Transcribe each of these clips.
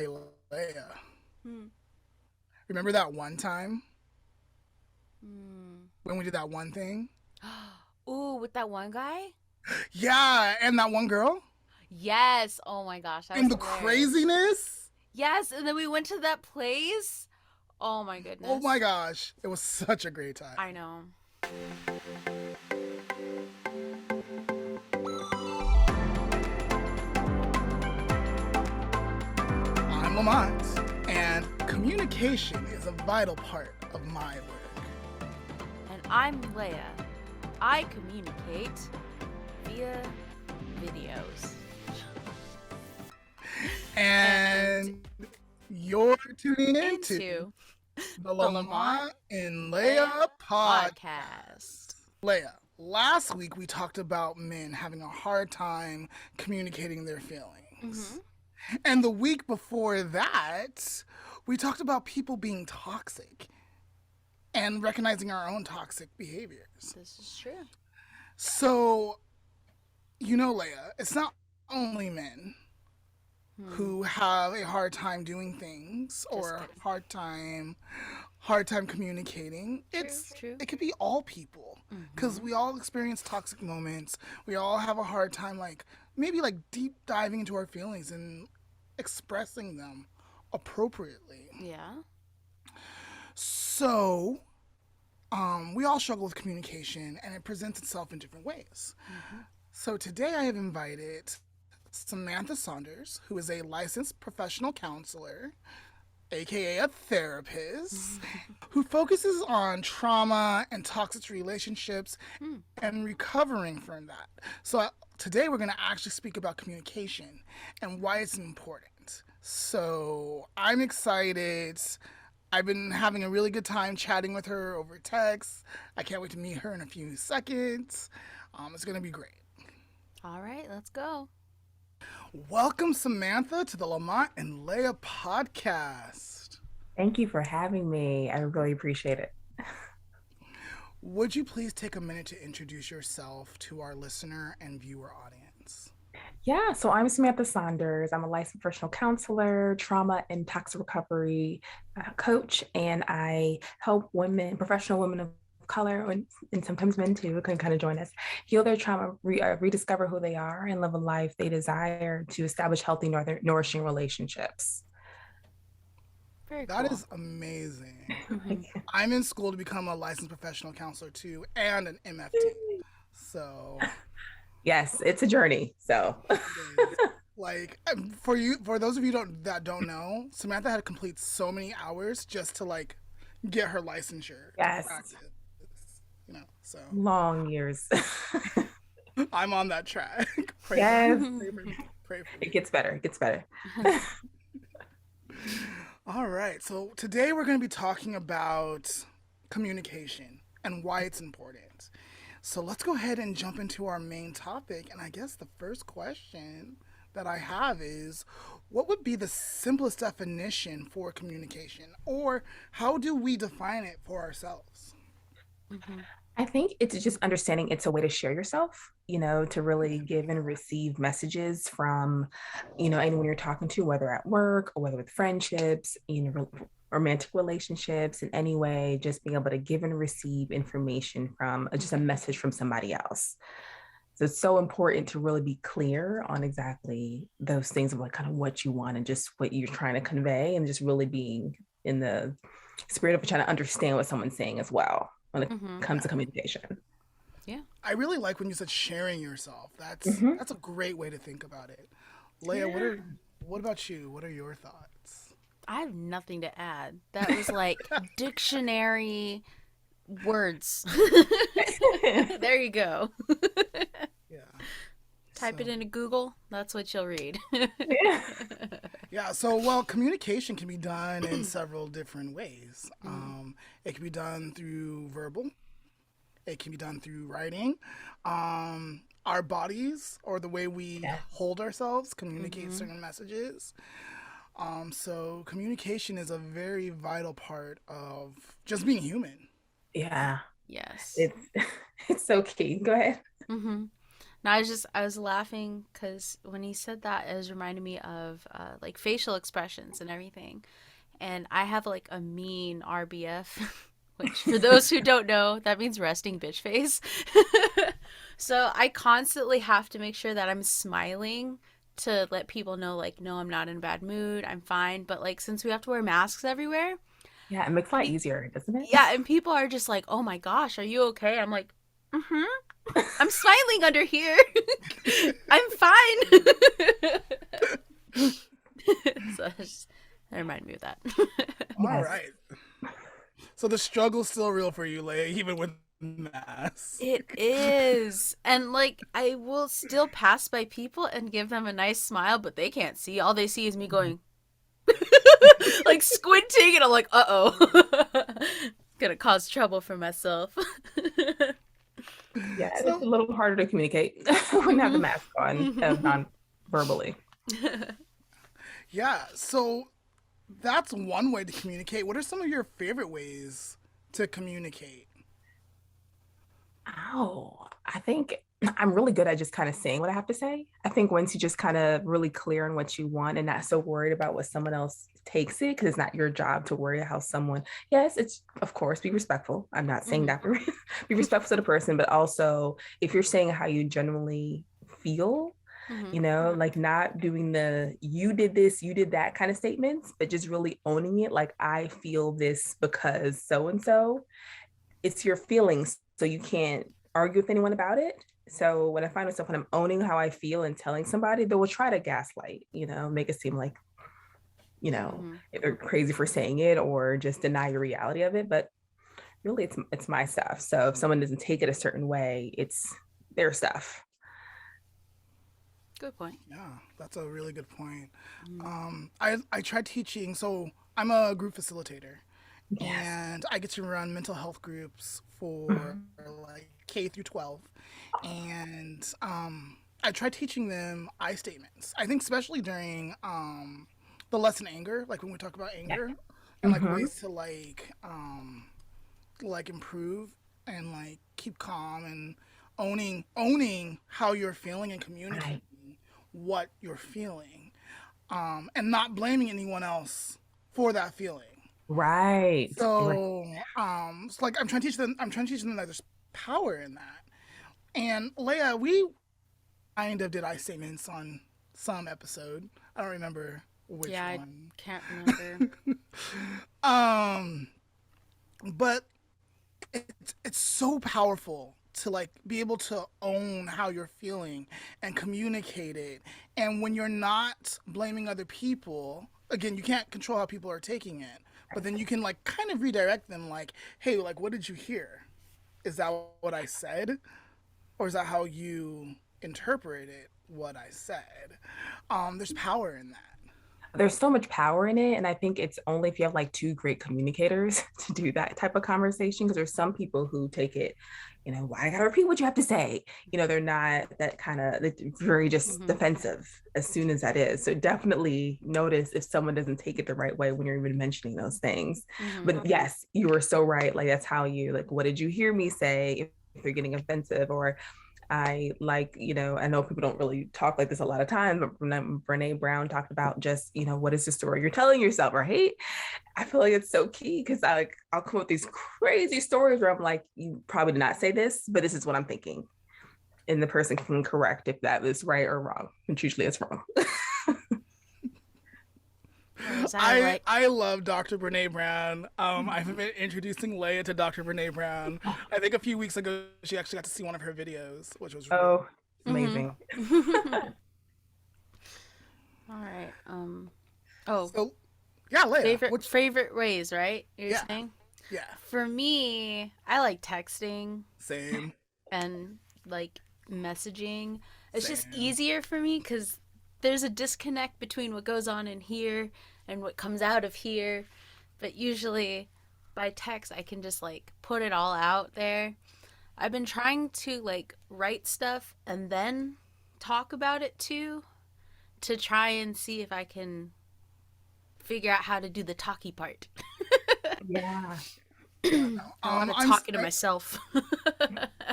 Hey, Leah, Hmm. remember that one time Hmm. when we did that one thing? Ooh, with that one guy? Yeah, and that one girl? Yes. Oh my gosh, that was And the hilarious. craziness? Yes, and then we went to that place. Oh my Oh my goodness. gosh, it was such a great time. I know. I'm Lamont, and communication is a vital part of my work. And I'm Leah. I communicate via videos. And And you're tuning into into the the Lamont Lamont and and Leah Leah podcast. podcast. Leah, last week we talked about men having a hard time communicating their Mm-hmm. feelings. And the week before that, we talked about people being toxic and recognizing our own toxic behaviors. This is true. So, Leia, it's not only men Hmm. who have a hard time doing things Just or kidding. hard time communicating. True, true. It could be all people because Mm-hmm. we all experience toxic moments. We all have a hard time maybe deep diving into our feelings and expressing them appropriately. Yeah. So, we all struggle with communication and it presents itself in different ways. Mm-hmm. So, today I have invited Samantha Saunders, who is a licensed professional counselor, aka a therapist, who focuses on trauma and toxic relationships Hmm. and recovering from that. So, today we're going to actually speak about communication and why it's important. So, I'm excited. I've been having a really good time chatting with her over text. I can't wait to meet her in a few seconds. It's going to be great. All right, let's go. Welcome, Samantha, to the Lamont and Leah podcast. Thank you for having me. I really appreciate it. Would you please take a minute to introduce yourself to our listener and viewer audience? Yeah, so I'm Samantha Saunders. I'm a licensed professional counselor, trauma and toxic recovery coach, and I help women, professional women of color, and sometimes men too, who can kind of join us, heal their trauma, rediscover who they are, and live a life they desire to establish healthy, nourishing relationships. Very That cool. is amazing. Mm-hmm. I'm in school to become a licensed professional counselor too and an MFT. So Yes, it's a journey. So, it is. For those of you that don't know, Samantha had to complete so many hours just to get her licensure to yes, practice. So long years. I'm on that track. Pray for me. Yes, Pray for me. Pray for it me. gets better. It gets better. All right. So today we're going to be talking about communication and why it's important. So let's go ahead and jump into our main topic. And I guess the first question that I have is what would be the simplest definition for communication? Or how do we define it for ourselves? Mm-hmm. I think it's just understanding it's a way to share yourself, to really give and receive messages from, anyone you're talking to, whether at work or whether with friendships, romantic relationships in any way, just being able to give and receive information from just a message from somebody else. So it's so important to really be clear on exactly those things of kind of what you want and just what you're trying to convey and just really being in the spirit of trying to understand what someone's saying as well when it Mm-hmm. comes Yeah. to communication. Yeah. I really like when you said sharing yourself. That's Mm-hmm. that's a great way to think about it. Leah, Yeah. what about you? What are your thoughts? I have nothing to add. That was like dictionary words. There you go. Yeah. Type it So into Google. That's what you'll read. Yeah. yeah, so communication can be done in several different ways. Mm-hmm. It can be done through verbal. It can be done through writing. Our bodies or the way we Yeah. hold ourselves communicate Mm-hmm. certain messages. So communication is a very vital part of just being human. Yeah. Yes. It's it's so key. Go ahead. Mm-hmm. No, I was laughing because when he said that, it was reminding me of like facial expressions and everything. And I have like a mean RBF, which for those who don't know, that means resting bitch face. So I constantly have to make sure that I'm smiling to let people know, like, no, I'm not in a bad mood, I'm fine. But like, since we have to wear masks everywhere, Yeah, it makes it a lot easier, doesn't it? yeah, and people are just like, oh my gosh, are you okay? I'm like, mm-hmm. I'm smiling under here. I'm fine. So that reminded me of that. All Yes. right. So the struggle's still real for you, Leia, even with mass. It is. And like I will still pass by people and give them a nice smile, but they can't see. All they see is me going like squinting and I'm like, "Uh-oh." Gonna cause trouble for myself. Yeah, it's a So little harder to communicate when you have the Mhm. mask on, non-verbally. yeah, so that's one way to communicate. What are some of your favorite ways to communicate? Oh, I think I'm really good at just kind of saying what I have to say. I think once you just kind of really clear on what you want and not so worried about what someone else takes it, because it's not your job to worry how someone, yes, it's of course be respectful. I'm not saying Mhm. that for be respectful to the person, but also if you're saying how you genuinely feel, Mhm. like not doing the you did this, you did that kind of statements, but just really owning it. Like, I feel this because so and so, it's your feelings, so you can't argue with anyone about it. So when I find myself when I'm owning how I feel and telling somebody, they will try to gaslight, make it seem like, Mhm. they're crazy for saying it or just deny your reality of it. But really it's my stuff. So if someone doesn't take it a certain way, it's their stuff. Good point. Yeah, that's a really good point. Mhm. I tried teaching, so I'm a group facilitator, Yes. and I get to run mental health groups for Mhm. like K through 12, and I tried teaching them I statements. I think especially during the lesson anger, like when we talk about Yeah. anger and like Hmm. ways to like improve and like keep calm and owning how you're feeling and Right. communicating what you're feeling, and not blaming anyone else for that feeling. Right. Right. So like I'm trying to teach them that there's power in that. And Leia, we kind of did I statements on some episode. I don't remember which Yeah, I one. can't remember. Um, but it's so powerful to like be able to own how you're feeling and communicate it. And when you're not blaming other people, again, you can't control how people are taking it, but then you can like kind of redirect them like, hey, like what did you hear? Is that what I said? Or is that how you interpreted what I said? There's power in that. There's so much power in it. And I think it's only if you have like two great communicators to do that type of conversation. Because there's some people who take it, why I gotta repeat what you have to say. They're not that kind of very just Mhm. defensive as soon as that is. So definitely notice if someone doesn't take it the right way when you're even mentioning those things. Mhm. But yes, you were so right. Like, that's how you, like, what did you hear me say? If they're getting offensive, or I like, I know people don't really talk like this a lot of times, but Brene Brown talked about just, what is the story you're telling yourself, right? I feel like it's so key because I'll come up with these crazy stories where I'm like, you probably did not say this, but this is what I'm thinking. And the person can correct if that is right or wrong, which usually it's wrong. Whereas I I like I love Dr. Brene Brown. I've been introducing Leia to Dr. Brene Brown. I think a few weeks ago she actually got to see one of her videos, which was really Oh, Mhm. amazing. All right. Oh, so. Yeah, Leia. Which favorite ways, right? You're yeah saying? yeah For me, I like texting same and like messaging. It's just same. easier for me cuz there's a disconnect between what goes on in here and what comes out of here. But usually by text I can just like put it all out there. I've been trying to like write stuff and then talk about it too to try and see if I can figure out how to do the talky part. Yeah. Yeah, no. I want to I'm talking to myself.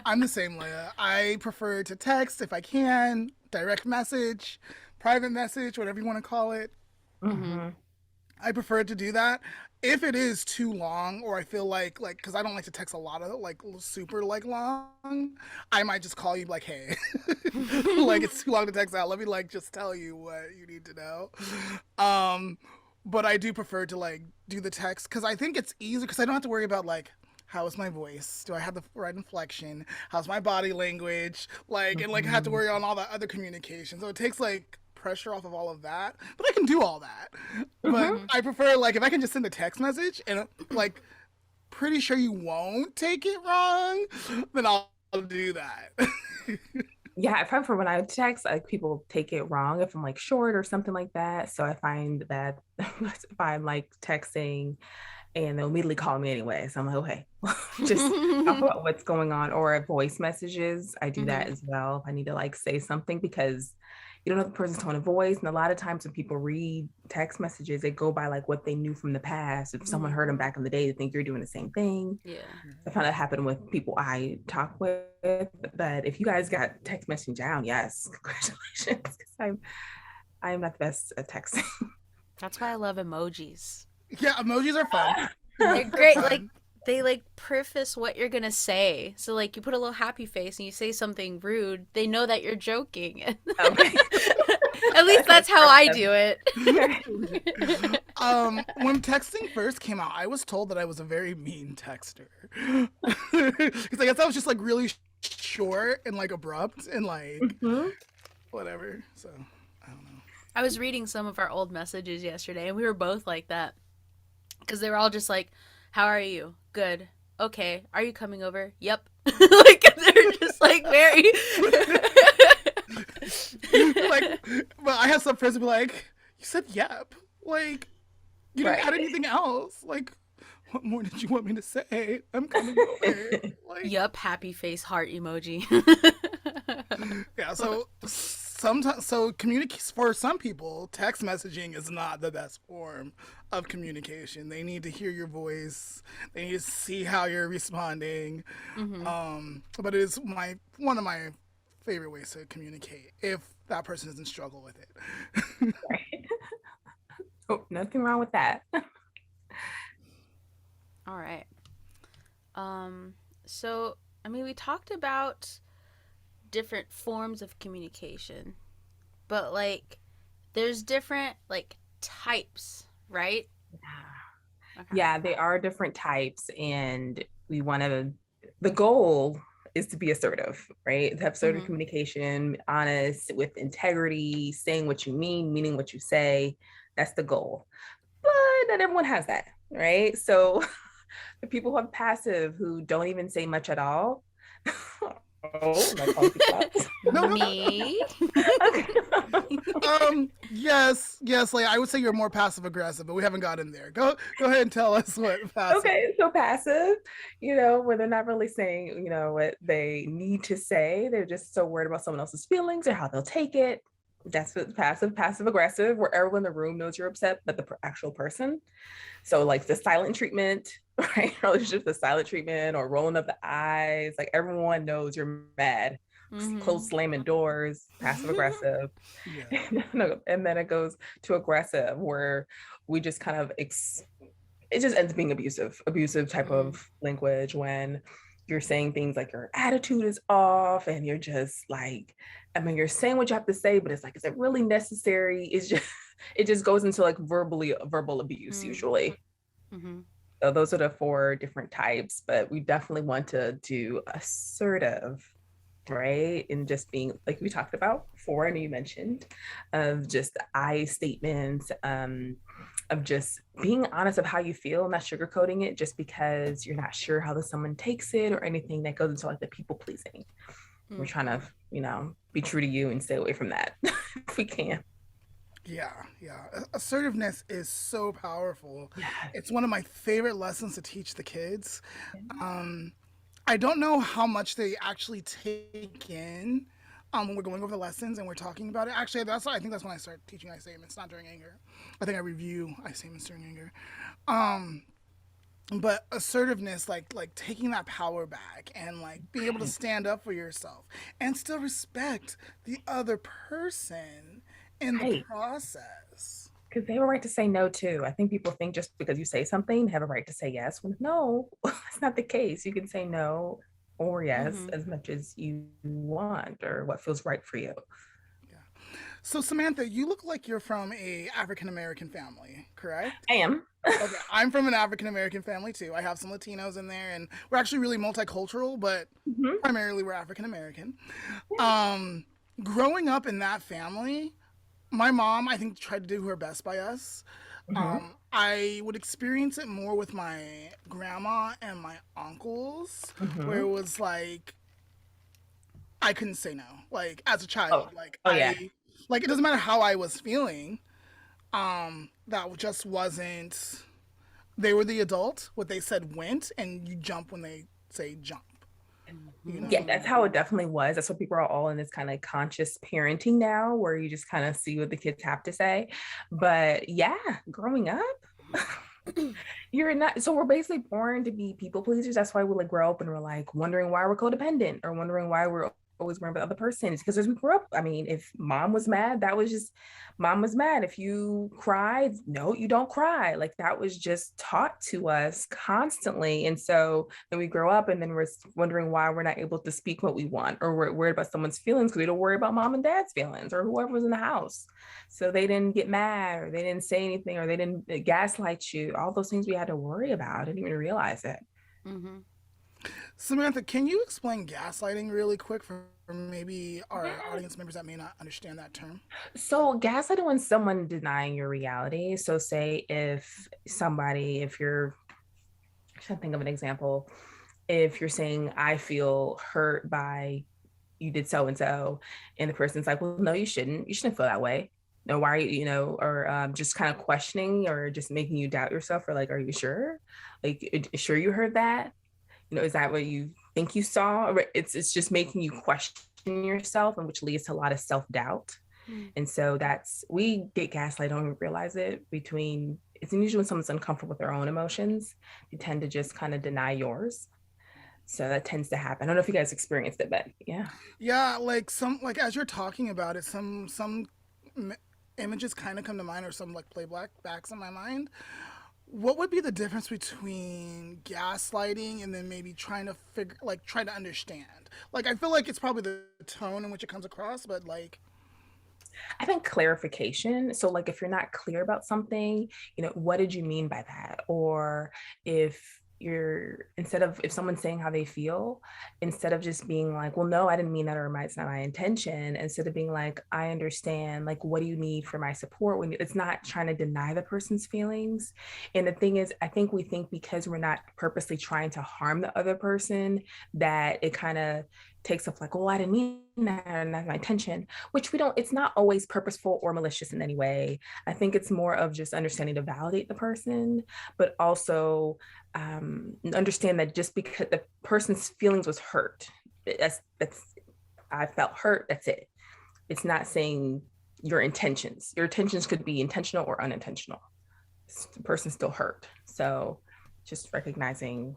I'm the same, Leah. I prefer to text if I can, direct message, private message, whatever you want to call it. Hmm. Hmm. I prefer to do that. If it is too long, or I feel like, because I don't like to text a lot of like super like long, I might just call you like, hey, like it's too long to text out. Let me like just tell you what you need to know. Um, but I do prefer to like do the text because I think it's easier because I don't have to worry about like how is my voice? Do I have the right inflection? How's my body language? Like, and like I have to Hmm. worry on all that other communication. So it takes like pressure off of all of that. But I can do all that. But Hmm. Hmm. I prefer like if I can just send a text message and like pretty sure you won't take it wrong, then I'll do that. Yeah, I find for when I text, like people take it wrong if I'm like short or something like that. So I find that if I'm like texting and they'll immediately call me anyway. So I'm like, okay, just talk about what's going on. Or voice messages, I do that Hmm. as well. If I need to like say something because you don't know the person's tone of voice. And a lot of times when people read text messages, they go by like what they knew from the past. If someone heard them Hmm. back in the day, they think you're doing the same thing. Yeah. I found that happen with people I talk with. But if you guys got text messaging down, yes, congratulations. Because I'm not the best at texting. That's why I love emojis. Yeah, emojis are fun. They're They're great. Like fun. they like preface what you're gonna say. So like you put a little happy face and you say something rude, they know that you're joking. Okay. At least that's how I do it. When texting first came out, I was told that I was a very mean texter. Because I guess I was just like really short and like abrupt and like Mhm. whatever. So I don't know. I was reading some of our old messages yesterday and we were both like that because they were all just like, "How are you? Good. Okay. Are you coming over? Yep." Like they're just like very Like, but I have some friends who be like, "You said yep. Like, you didn't Right. add anything else. Like, what more did you want me to say? I'm coming over." Like, Yup, happy face heart emoji. yeah. So sometimes, so communicate for some people, text messaging is not the best form of communication. They need to hear your voice. They need to see how you're responding. Hmm. But it is my one of my favorite ways to communicate if that person doesn't struggle with it. Right. Oh, nothing wrong with that. All right. Um, so I mean we talked about different forms of communication, but like there's different like types, right? Okay. Yeah, they are different types, and we want to, the goal is to be assertive, right? To have assertive Mhm. communication, honest, with integrity, saying what you mean, meaning what you say. That's the goal. But not everyone has that, right? So the people who have passive who don't even say much at all. Oh, am I calling people out? No, no. Me? Okay. Yes, yes. Like I would say you're more passive aggressive, but we haven't gotten there. Go ahead and tell us what passive. Okay, so passive, where they're not really saying, what they need to say. They're just so worried about someone else's feelings or how they'll take it. That's what passive aggressive, where everyone in the room knows you're upset, but the actual person. So like the silent treatment, right? Relationship, the silent treatment or rolling up the eyes, like everyone knows you're mad. Close Mhm. slamming doors, passive aggressive. Yeah. And then it goes to aggressive, where we just kind of it just ends up being abusive type Mhm. of language when you're saying things like your attitude is off and you're just like, I mean, you're saying what you have to say, but it's like, is it really necessary? It's just, it just goes into like verbal abuse usually. Mhm. So those are the four different types, but we definitely want to do assertive, right? And just being like we talked about before, and you mentioned, of just I statements, of just being honest of how you feel, not sugarcoating it just because you're not sure how someone takes it or anything that goes into like the people pleasing. We're Mhm. trying to, be true to you and stay away from that if we can. Yeah, yeah. Assertiveness is so powerful. Yes. It's one of my favorite lessons to teach the kids. Um, I don't know how much they actually take in when we're going over the lessons and we're talking about it. Actually, I think that's when I start teaching I statements, not during anger. I think I review I statements during anger. Um, but assertiveness, like taking that power back and like being able to Right. stand up for yourself and still respect the other person in the Right. process. Because they have a right to say no too. I think people think just because you say something, they have a right to say yes. When no, it's not the case. You can say no or yes Mm-hmm. as much as you want or what feels right for you. Yeah. So Samantha, you look like you're from a African American family, correct? I am. Okay, I'm from an African American family too. I have some Latinos in there, and we're actually really multicultural, but Mhm. primarily we're African American. Yeah. Um, growing up in that family, my mom, I think, tried to do her best by us. Mhm. I would experience it more with my grandma and my uncles, where it Mhm. was like I couldn't say no. Like as a Oh, child, like oh yeah. like it doesn't matter how I was feeling. That just wasn't. They were the adult. What they said went, and you jump when they say jump. You Yeah, know. Mm-hmm. that's how it definitely was. That's what people are all in this kind of conscious parenting now, where you just kind of see what the kids have to say. But yeah, growing up, you're not. So we're basically born to be people pleasers. That's why we like grow up and we're like wondering why we're codependent or wondering why we're always worrying about the other person. It's because as we grew up, I mean, if mom was mad, that was just mom was mad. If you cried, no, you don't cry. Like that was just taught to us constantly. And so then we grow up and then we're wondering why we're not able to speak what we want or we're worried about someone's feelings because we don't worry about mom and dad's feelings or whoever was in the house. So they didn't get mad or they didn't say anything or they didn't gaslight you. All those things we had to worry about. I didn't even realize it. Mm-hmm. Samantha, can you explain gaslighting really quick for maybe our Yeah. audience members that may not understand that term? So gaslighting when someone denying your reality. So say if somebody, if you're I should think of an example. If you're saying I feel hurt by you did so and the person's like, well, no, you shouldn't feel that way. No, why are you, or just kind of questioning or just making you doubt yourself or like, are you sure? Like, sure you heard that? Is that what you think you saw? It's just making you question yourself, and which leads to a lot of self doubt. And so that's we get gaslight, don't even realize it. Between it's usually when someone's uncomfortable with their own emotions, they tend to just kind of deny yours. So that tends to happen. I don't know if you guys experienced it, but yeah. Yeah, like some like as you're talking about it, some m- images kind of come to mind, or some like play black backs in my mind. What would be the difference between gaslighting and then maybe trying to figure, like, try to understand? Like, I feel like it's probably the tone in which it comes across, but like, I think clarification. So, like, if you're not clear about something, what did you mean by that? Or if you're instead of if someone's saying how they feel, instead of just being like, well, no, I didn't mean that, or it's not my intention, instead of being like, I understand, like, what do you need for my support? When it's not trying to deny the person's feelings. And the thing is, I think we think because we're not purposely trying to harm the other person, that it kind of takes up like, oh, I didn't mean that, and that's my intention, which we don't, it's not always purposeful or malicious in any way. I think it's more of just understanding to validate the person, but also understand that just because the person's feelings was hurt, that's I felt hurt, that's it. It's not saying your intentions could be intentional or unintentional. The person's still hurt. So just recognizing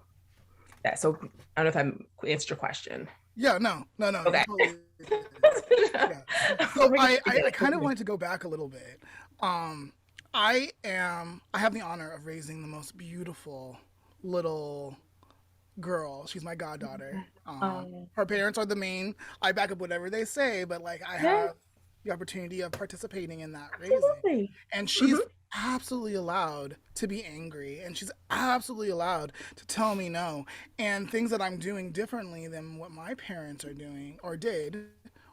that. So I don't know if I answered your question. yeah, no, you Okay. totally did. Yeah. So I kind of Okay. wanted to go back a little bit. Um, I have the honor of raising the most beautiful little girl. She's my goddaughter. Her parents are the main. I back up whatever they say, but like I Yeah, have the opportunity of participating in that raising, absolutely. and she's Mhm. absolutely allowed to be angry, and she's absolutely allowed to tell me no, and things that I'm doing differently than what my parents are doing or did,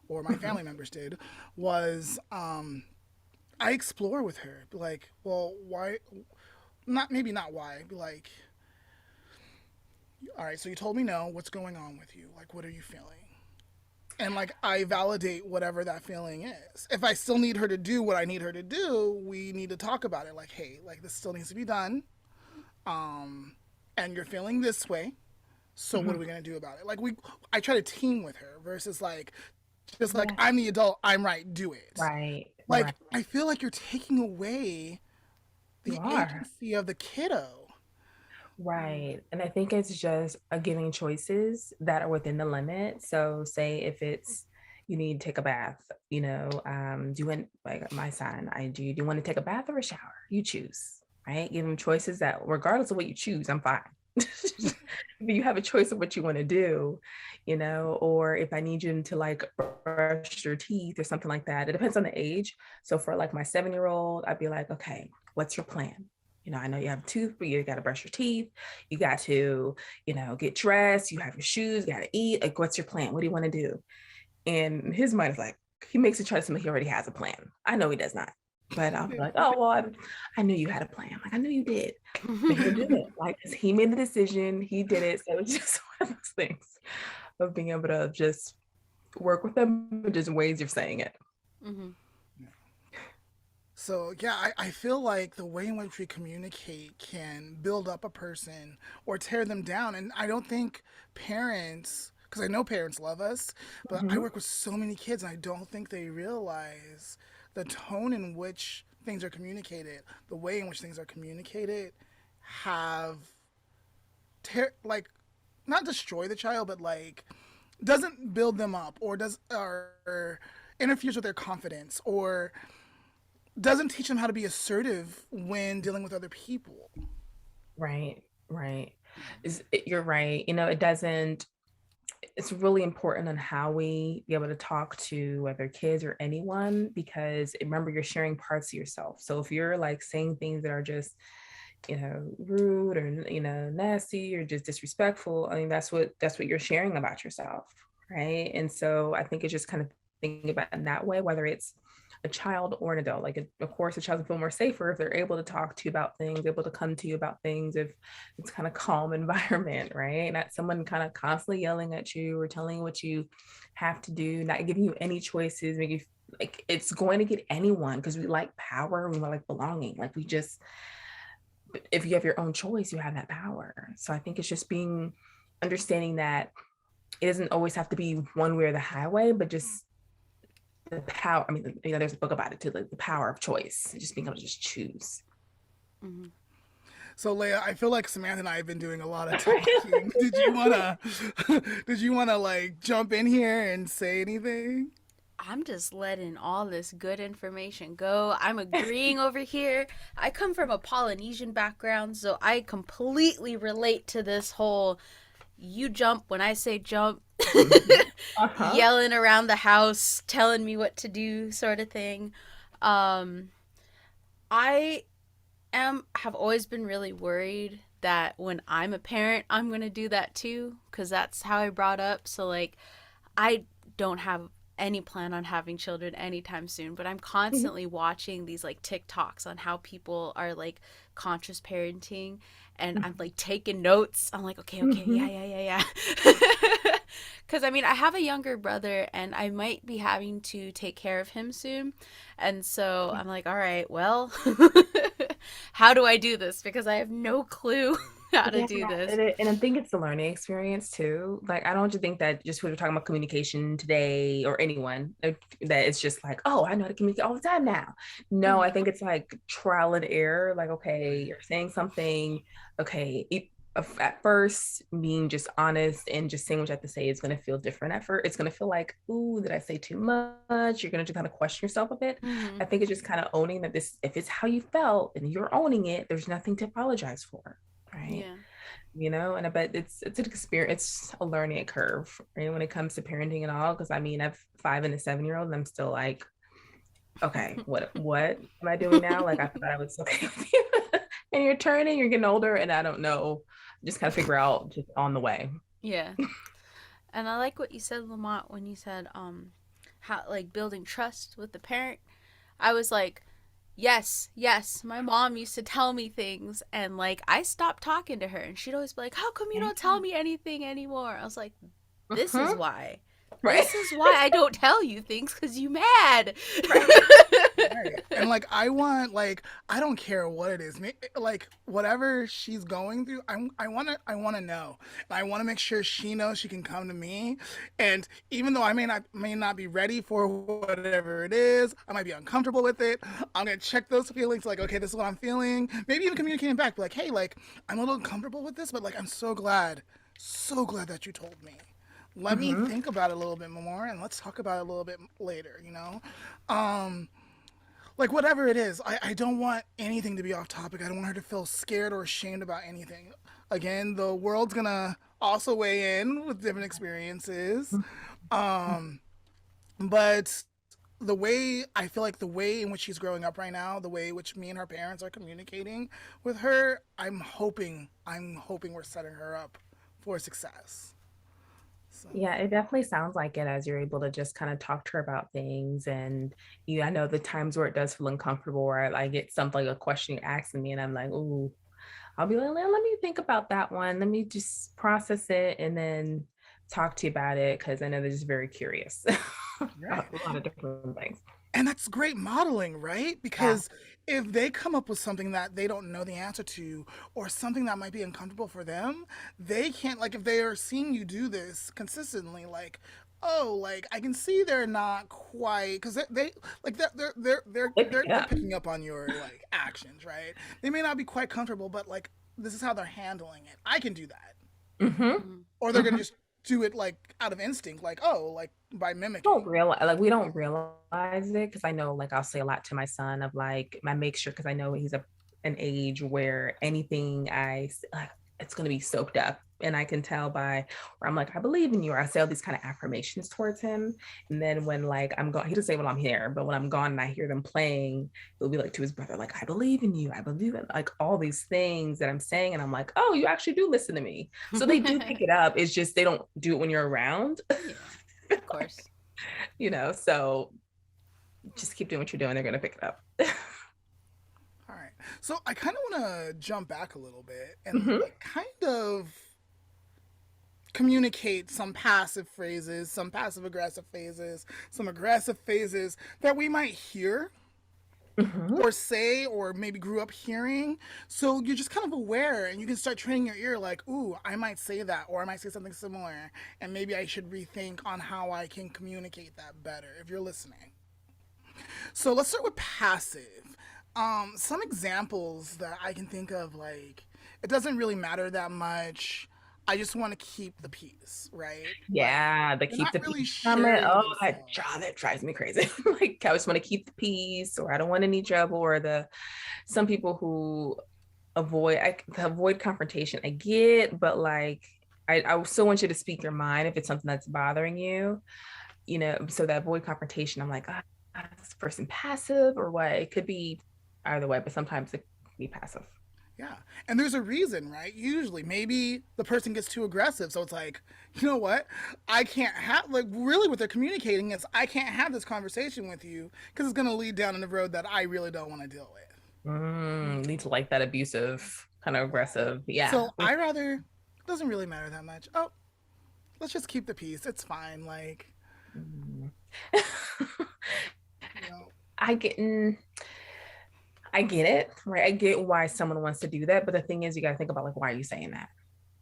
or my Mhm. family members did, was I explore with her, like, well, why? Not maybe not why, be like, all right, so you told me no. What's going on with you? Like, what are you feeling? And like, I validate whatever that feeling is. If I still need her to do what I need her to do, we need to talk about it. Like, hey, like this still needs to be done. And you're feeling this way. So what are Mhm. we gonna do about it? Like I try to team with her versus like, just like Yeah. I'm the adult, I'm right, do it. Right. Like Right. I feel like you're taking away You the are. agency of the kiddo. Right. And I think it's just giving choices that are within the limit. So say if it's you need to take a bath, do you want like my son, do you want to take a bath or a shower? You choose, right? Give him choices that regardless of what you choose, I'm fine. But you have a choice of what you want to do, or if I need you to like brush your teeth or something like that. It depends on the age. So for like my 7-year-old, I'd be like, okay, what's your plan? I know you have a tooth, but you got to brush your teeth. You got to, get dressed. You have your shoes. You got to eat. Like, what's your plan? What do you want to do? And his mind is like, he makes a choice and he already has a plan. I know he does not. But I'll be like, oh, well, I knew you had a plan. Like, I knew you did. But he'll do it. Like, 'cause he made the decision. He did it. So it's just one of those things of being able to just work with them, but just ways of saying it. Hmm. So, yeah, I feel like the way in which we communicate can build up a person or tear them down. And I don't think parents, because I know parents love us, but I Mhm. work with so many kids and I don't think they realize the tone in which things are communicated, the way in which things are communicated have, like, not destroy the child, but like, doesn't build them up or interferes with their confidence or doesn't teach them how to be assertive when dealing with other people. Right, right. You're right. It doesn't, it's really important on how we be able to talk to whether kids or anyone, because remember, you're sharing parts of yourself. So if you're like saying things that are just, rude or, nasty or just disrespectful, I mean, that's what you're sharing about yourself. Right. And so I think it's just kind of thinking about it in that way, whether it's a child or an adult. Like, of course, a child will feel more safer if they're able to talk to you about things, able to come to you about things, if it's kind of calm environment, right? Not someone kind of constantly yelling at you or telling you what you have to do, not giving you any choices, make you like it's going to get anyone, because we like power, we like belonging. Like we just, if you have your own choice, you have that power. So I think it's just being understanding that it doesn't always have to be one way or the highway, but just the power. I mean, there's a book about it too, like the power of choice, just being able to just choose. Hmm. So Leah, I feel like Samantha and I have been doing a lot of talking. Did you wanna like jump in here and say anything? I'm just letting all this good information go. I'm agreeing over here. I come from a Polynesian background, so I completely relate to this whole you jump when I say jump, Mhm. Uh-huh. yelling around the house, telling me what to do, sort of thing. Um, I have always been really worried that when I'm a parent, I'm gonna do that too, because that's how I brought up. So like, I don't have any plan on having children anytime soon, but I'm Mhm. constantly watching these like TikToks on how people are like conscious parenting, and I'm like taking notes. I'm like, okay, okay, yeah, Mhm. yeah, yeah, yeah. Because I mean, I have a younger brother, and I might be having to take care of him soon. And so I'm like, all right, well, how do I do this? Because I have no clue how to Yeah, do this. and I think it's the learning experience too. Like, I don't just think that just when we're talking about communication today or anyone, that it's just like, oh, I know how to communicate all the time now. No, I Hmm. think it's like trial and error. Like, okay, you're saying something, okay, at first being just honest and just saying what you have to say is going to feel different at first. It's going to feel like, ooh, did I say too much? You're going to just kind of question yourself a bit. Hmm. I think it's just kind of owning that this, if it's how you felt and you're owning it, there's nothing to apologize for. Right. Yeah. And I bet it's an experience, it's a learning curve, right, when it comes to parenting and all. Because I mean, I've 5 and a 7-year-old, and I'm still like, okay, what am I doing now? Like, I thought I was okay with you. And you're turning, you're getting older, and I don't know, just kind of figure out just on the way. Yeah. And I like what you said, Lamont, when you said how like building trust with the parent. I was like, yes, yes, my mom used to tell me things, and like I stopped talking to her, and she'd always be like, how come you Yeah. don't tell me anything anymore? I was like, this is Mhm. why. Right. This is why I don't tell you things, because you mad. Right. Right. And like I want like I don't care what it is. Like whatever she's going through, I want to know. And I want to make sure she knows she can come to me. And even though I may not be ready for whatever it is, I might be uncomfortable with it. I'm going to check those feelings like okay, this is what I'm feeling. Maybe even communicating back be like, "Hey, like I'm a little uncomfortable with this, but like I'm so glad that you told me. Let me Hmm. think about it a little bit more and let's talk about it a little bit later, you know?" Um like whatever it is, I don't want anything to be off topic. I don't want her to feel scared or ashamed about anything. Again, the world's gonna also weigh in with different experiences. Um, but the way I feel like the way in which she's growing up right now, the way in which me and her parents are communicating with her, I'm hoping we're setting her up for success. So Yeah, it definitely sounds like it as you're able to just kind of talk to her about things. And I know the times where it does feel uncomfortable, where I get something like a question you're asking me, and I'm like, ooh, I'll be like, let me think about that one. Let me just process it and then talk to you about it because I know they're just very curious right. about a lot of different things. And that's great modeling, right? Yeah. Because if they come up with something that they don't know the answer to or something that might be uncomfortable for them, they can't like if they are seeing you do this consistently like oh like I can see they're not quite because they like They pick it they're up. picking up on your like actions, right? They may not be quite comfortable, but like this is how they're handling it. I can do that. Hmm. Mhm. Or they're gonna Hmm. just do it like out of instinct, like oh, like by Don't mimicking. realize like we don't realize it because I know like I'll say a lot to my son of like I make sure because I know he's an age where anything like it's gonna be soaked up. And I can tell by where I'm like, I believe in you, or I say all these kind of affirmations towards him. And then when like I'm gone, he doesn't say when I'm here, but when I'm gone and I hear them playing, he'll be like to his brother, like, I believe in you. I believe in like all these things that I'm saying. And I'm like, oh, you actually do listen to me. So they do pick it up. It's just they don't do it when you're around. Yeah, of course. So just keep doing what you're doing. They're gonna pick it up. All right. So I kind of want to jump back a little bit and Hmm. like kind of communicate some passive phrases, some passive aggressive phases, some aggressive phases that we might hear Hmm. or say or maybe grew up hearing. So you're just kind of aware and you can start training your ear like, ooh, I might say that or I might say something similar. And maybe I should rethink on how I can communicate that better if you're listening. So let's start with passive. Some examples that I can think of, like, it doesn't really matter that much. I just want to keep the peace, right? Like, Yeah, the they're keep not the really peace comment. sharing Oh, themselves. that drives me crazy. Like I just want to keep the peace, or I don't want any trouble, or the some people who avoid confrontation. I get, but like I still want you to speak your mind if it's something that's bothering you. So that avoid confrontation. I'm like, is this person passive or what? It could be either way, but sometimes it can be passive. Yeah. And there's a reason, right? Usually, maybe the person gets too aggressive. So it's like, you know what? I can't have, like, really what they're communicating is, I can't have this conversation with you because it's going to lead down in the road that I really don't want to deal with. Need to like that abusive, kind of aggressive. Yeah. So I rather, it doesn't really matter that much. Oh, let's just keep the peace. It's fine. Like, Mm. you know, I get I get it, right? I get why someone wants to do that, but the thing is you got to think about like why are you saying that?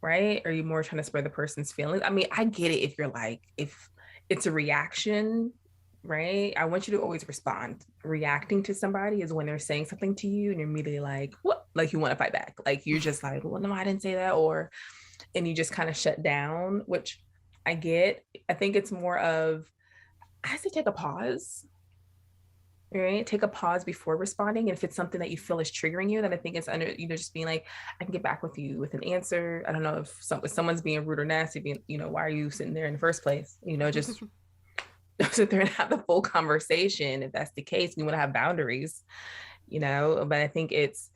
Right? Are you more trying to spare the person's feelings? I mean, I get it if you're like if it's a reaction, right? I want you to always respond. Reacting to somebody is when they're saying something to you and you're immediately like, what? Like you want to fight back. Like you're just like, well, no, I didn't say that. Or, and you just kind of shut down, which I get. I think it's more of, I say take a pause, right? Take a pause before responding. And if it's something that you feel is triggering you, then I think it's under just being like, I can get back with you with an answer. I don't know if someone's being rude or nasty, being, why are you sitting there in the first place? Just sit there and have the full conversation. If that's the case, we want to have boundaries, but I think it's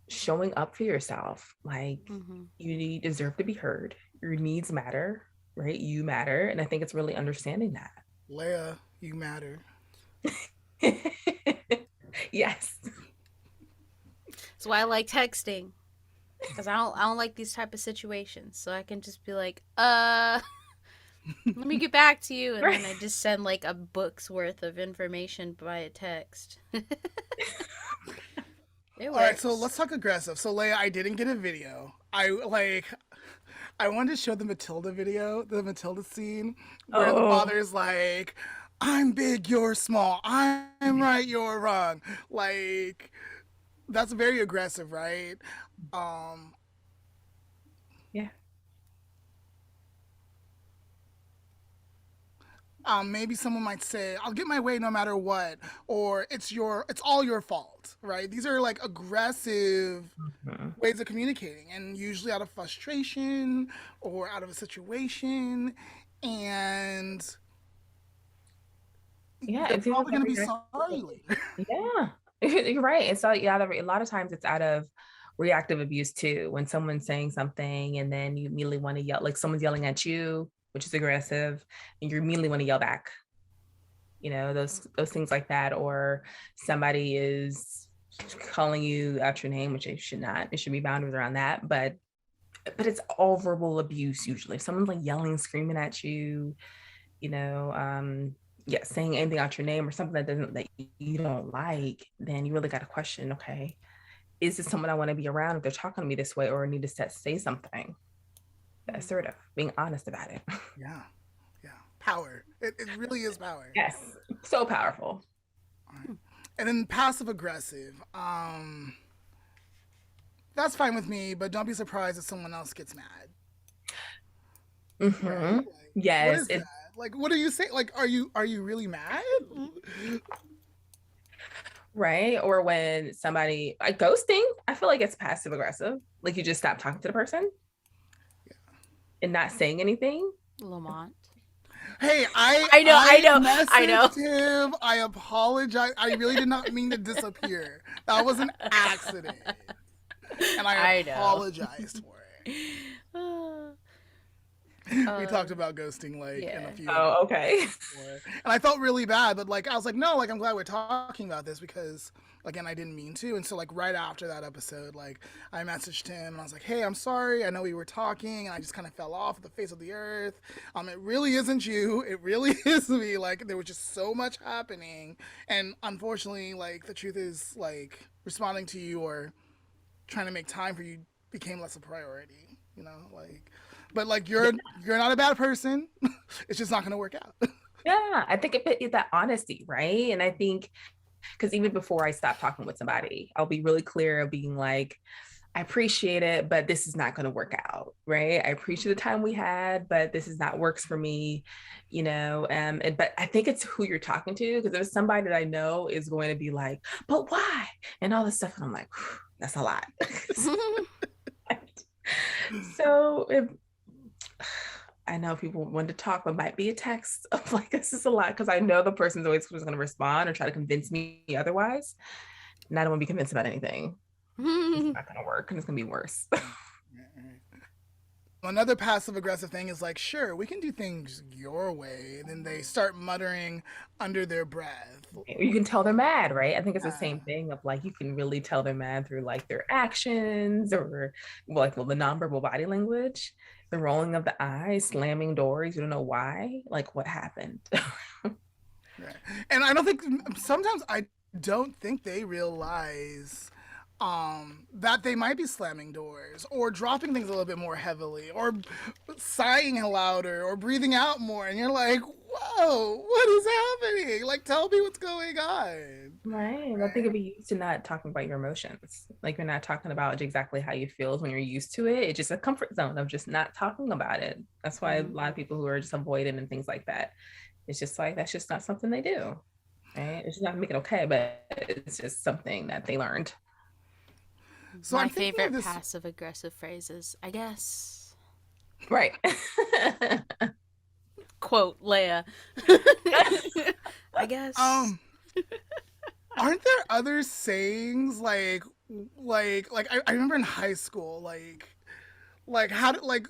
showing up for yourself. Like Hmm. deserve to be heard. Your needs matter, right? You matter. And I think it's really understanding Leah, you matter. that. Yes. That's why I like texting. Because I don't like these type of situations. So I can just be like, Let me get back to you. And Right. then I just send like a book's worth of information via text. It All right, so let's works. talk aggressive. So Leia, I didn't get a video. I wanted to show the Matilda video, the Matilda scene where the Oh, father is like, "I'm big, you're small. I'm right, you're wrong." Like that's very aggressive, right? Um, yeah. maybe someone might say, "I'll get my way no matter what," or it's all your fault, right? These are like aggressive Mhm. ways of communicating, and usually out of frustration or out of a situation, and Yeah, they're it's either probably that going to or be you're sorry later. yeah. You're right. It's all yeah, a lot of times it's out of reactive abuse too. When someone's saying something and then you immediately want to yell, like someone's yelling at you, which is aggressive, and you immediately want to yell back. Those things like that, or somebody is calling you out your name, which they should not. There should be boundaries around that. But it's all verbal abuse usually. If someone's like yelling, screaming at you, you know, yeah, saying anything out your name or something that you don't like, then you really got to question, okay, is this someone I want to be around if they're talking to me this way, or need to say something assertive, being honest about it. Yeah, yeah. Power. It really is power. Yes, so powerful. All right. And then passive aggressive. That's fine with me, but don't be surprised if someone else gets mad. Right? Hmm. Like, what Yes, is that? Like, what do you say? Like, are you really mad? right. Or when somebody like ghosting, I feel like it's passive aggressive. Like you just stop talking to the person and not saying anything. Lamont. Hey, I I know, I I know, I know. messaged him. I apologize. I really did not mean to disappear. That was an accident, and I I know. apologized for it. Uh, We talked about ghosting like in a yeah. few Oh, okay. episodes before, and I felt really bad. But like, I was like, no, like I'm glad we're talking about this because again, I didn't mean to. And so like right after that episode, like I messaged him and I was like, hey, I'm sorry. I know we were talking and I just kind of fell off the face of the earth. It really isn't you. It really is me. Like there was just so much happening, and unfortunately, like the truth is like responding to you or trying to make time for you became less a priority. Like, but like you're not a bad person. It's just not gonna work out. Yeah, I think it's that honesty, right? And I think because even before I stop talking with somebody, I'll be really clear of being like, I appreciate it, but this is not going to work out, right? I appreciate the time we had, but this is not works for me, but I think it's who you're talking to, because there's somebody that I know is going to be like, but why? And all this stuff. And I'm like, that's a lot. So if I know people want to talk, but might be a text of like, this is a lot, because I know the person's always going to respond or try to convince me otherwise. And I don't want to be convinced about anything. It's not going to work and it's going to be worse. Another passive aggressive thing is like, sure, we can do things your way. And then they start muttering under their breath. You can tell they're mad, right? I think it's the Yeah. same thing of like, you can really tell they're mad through like their actions or the nonverbal body language, the rolling of the eyes, slamming doors. You don't know why, like what happened. Right. And I don't think sometimes I don't think they realize that they might be slamming doors or dropping things a little bit more heavily or sighing louder or breathing out more, and you're like, whoa, what is happening? Like, tell me what's going on. Right. I think it'd be used to not talking about your emotions. Like you're not talking about exactly how you feel when you're used to it. It's just a comfort zone of just not talking about it. That's why a lot of people who are just avoiding and things like that, it's just like that's just not something they do. Right. It's just not make it okay, but it's just something that they learned. So My I'm thinking of favorite this. passive aggressive phrase is, I guess. Right. Quote Leah. I guess. Um, aren't there other sayings I remember in high school, like how do, like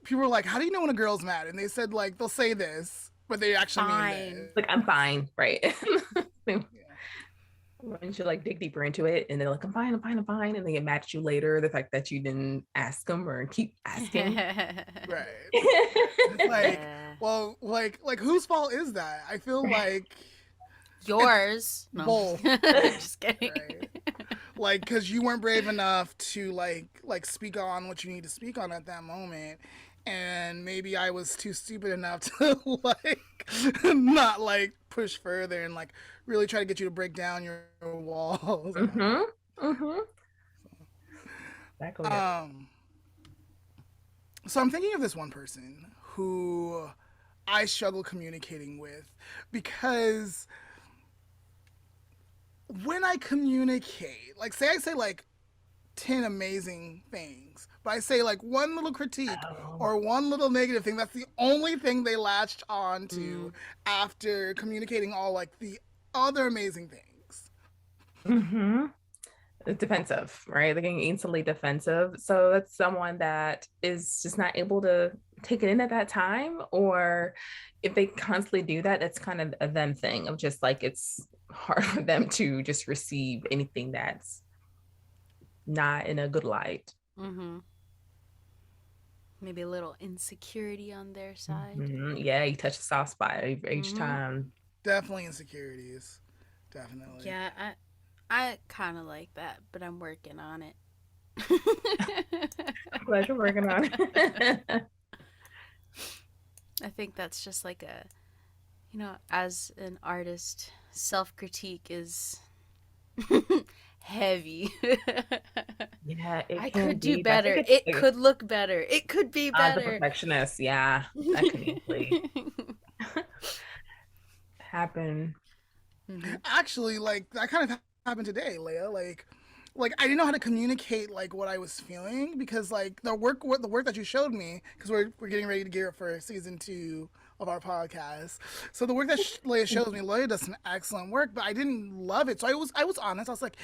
people were like, how do you know when a girl's mad? And they said like they'll say this, but they actually mean Fine. this. Like I'm fine. Right. Yeah. Once you like dig deeper into it and they're like, I'm fine. And they get mad at you later. The fact that you didn't ask them or keep asking. Right. It's like, Yeah. well, like whose fault is that? I feel like it's Yours. No, both, just kidding. right? Like, because you weren't brave enough to like speak on what you need to speak on at that moment, and maybe I was too stupid enough to like not like push further and like really try to get you to break down your walls. Mm-hmm. Mm-hmm. Exactly. Um, so I'm thinking of this one person who I struggle communicating with because when I communicate, like say I say like 10 amazing things, but I say like one little critique Oh. or one little negative thing, that's the only thing they latched on to Mm. after communicating all like the other amazing things. Mm-hmm. Defensive, right? They're getting instantly defensive. So that's someone that is just not able to take it in at that time. Or if they constantly do that, that's kind of a them thing of just like it's hard for them to just receive anything that's not in a good light. Mm-hmm. Maybe a little insecurity on their side. Mhm. Yeah, you touch a soft spot each Mm-hmm. time. Definitely insecurities. Definitely. Yeah, I kind of like that, but I'm working on it. I'm glad you're working on it. I think that's just like a, as an artist, self critique is heavy. Yeah, it I can could do be, but I think better. it's It like, could look better. It could be the better. perfectionist. Yeah, that can easily happen. Hmm. Actually, like that kind of happened today, Leah. Like I didn't know how to communicate like what I was feeling because like the work that you showed me because we're getting ready to gear up for season 2 of our podcast. So the work that Leah shows me, Leah does some excellent work, but I didn't love it. So I was honest. I was like,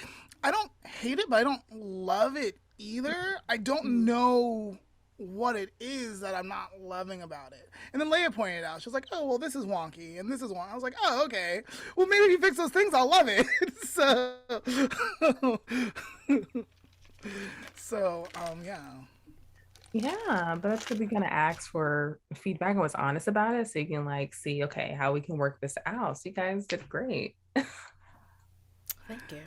I don't hate it, but I don't love it either. I don't know what it is that I'm not loving about it. And then Leia pointed out, she was like, "Oh, well, this is wonky, and this is wonky." I was like, "Oh, okay. Well, maybe if you fix those things, I'll love it." so, yeah. Yeah, but that's good. We kind of ask for feedback and was honest about it, so you can like see, okay, how we can work this out. So you guys did great. Thank you.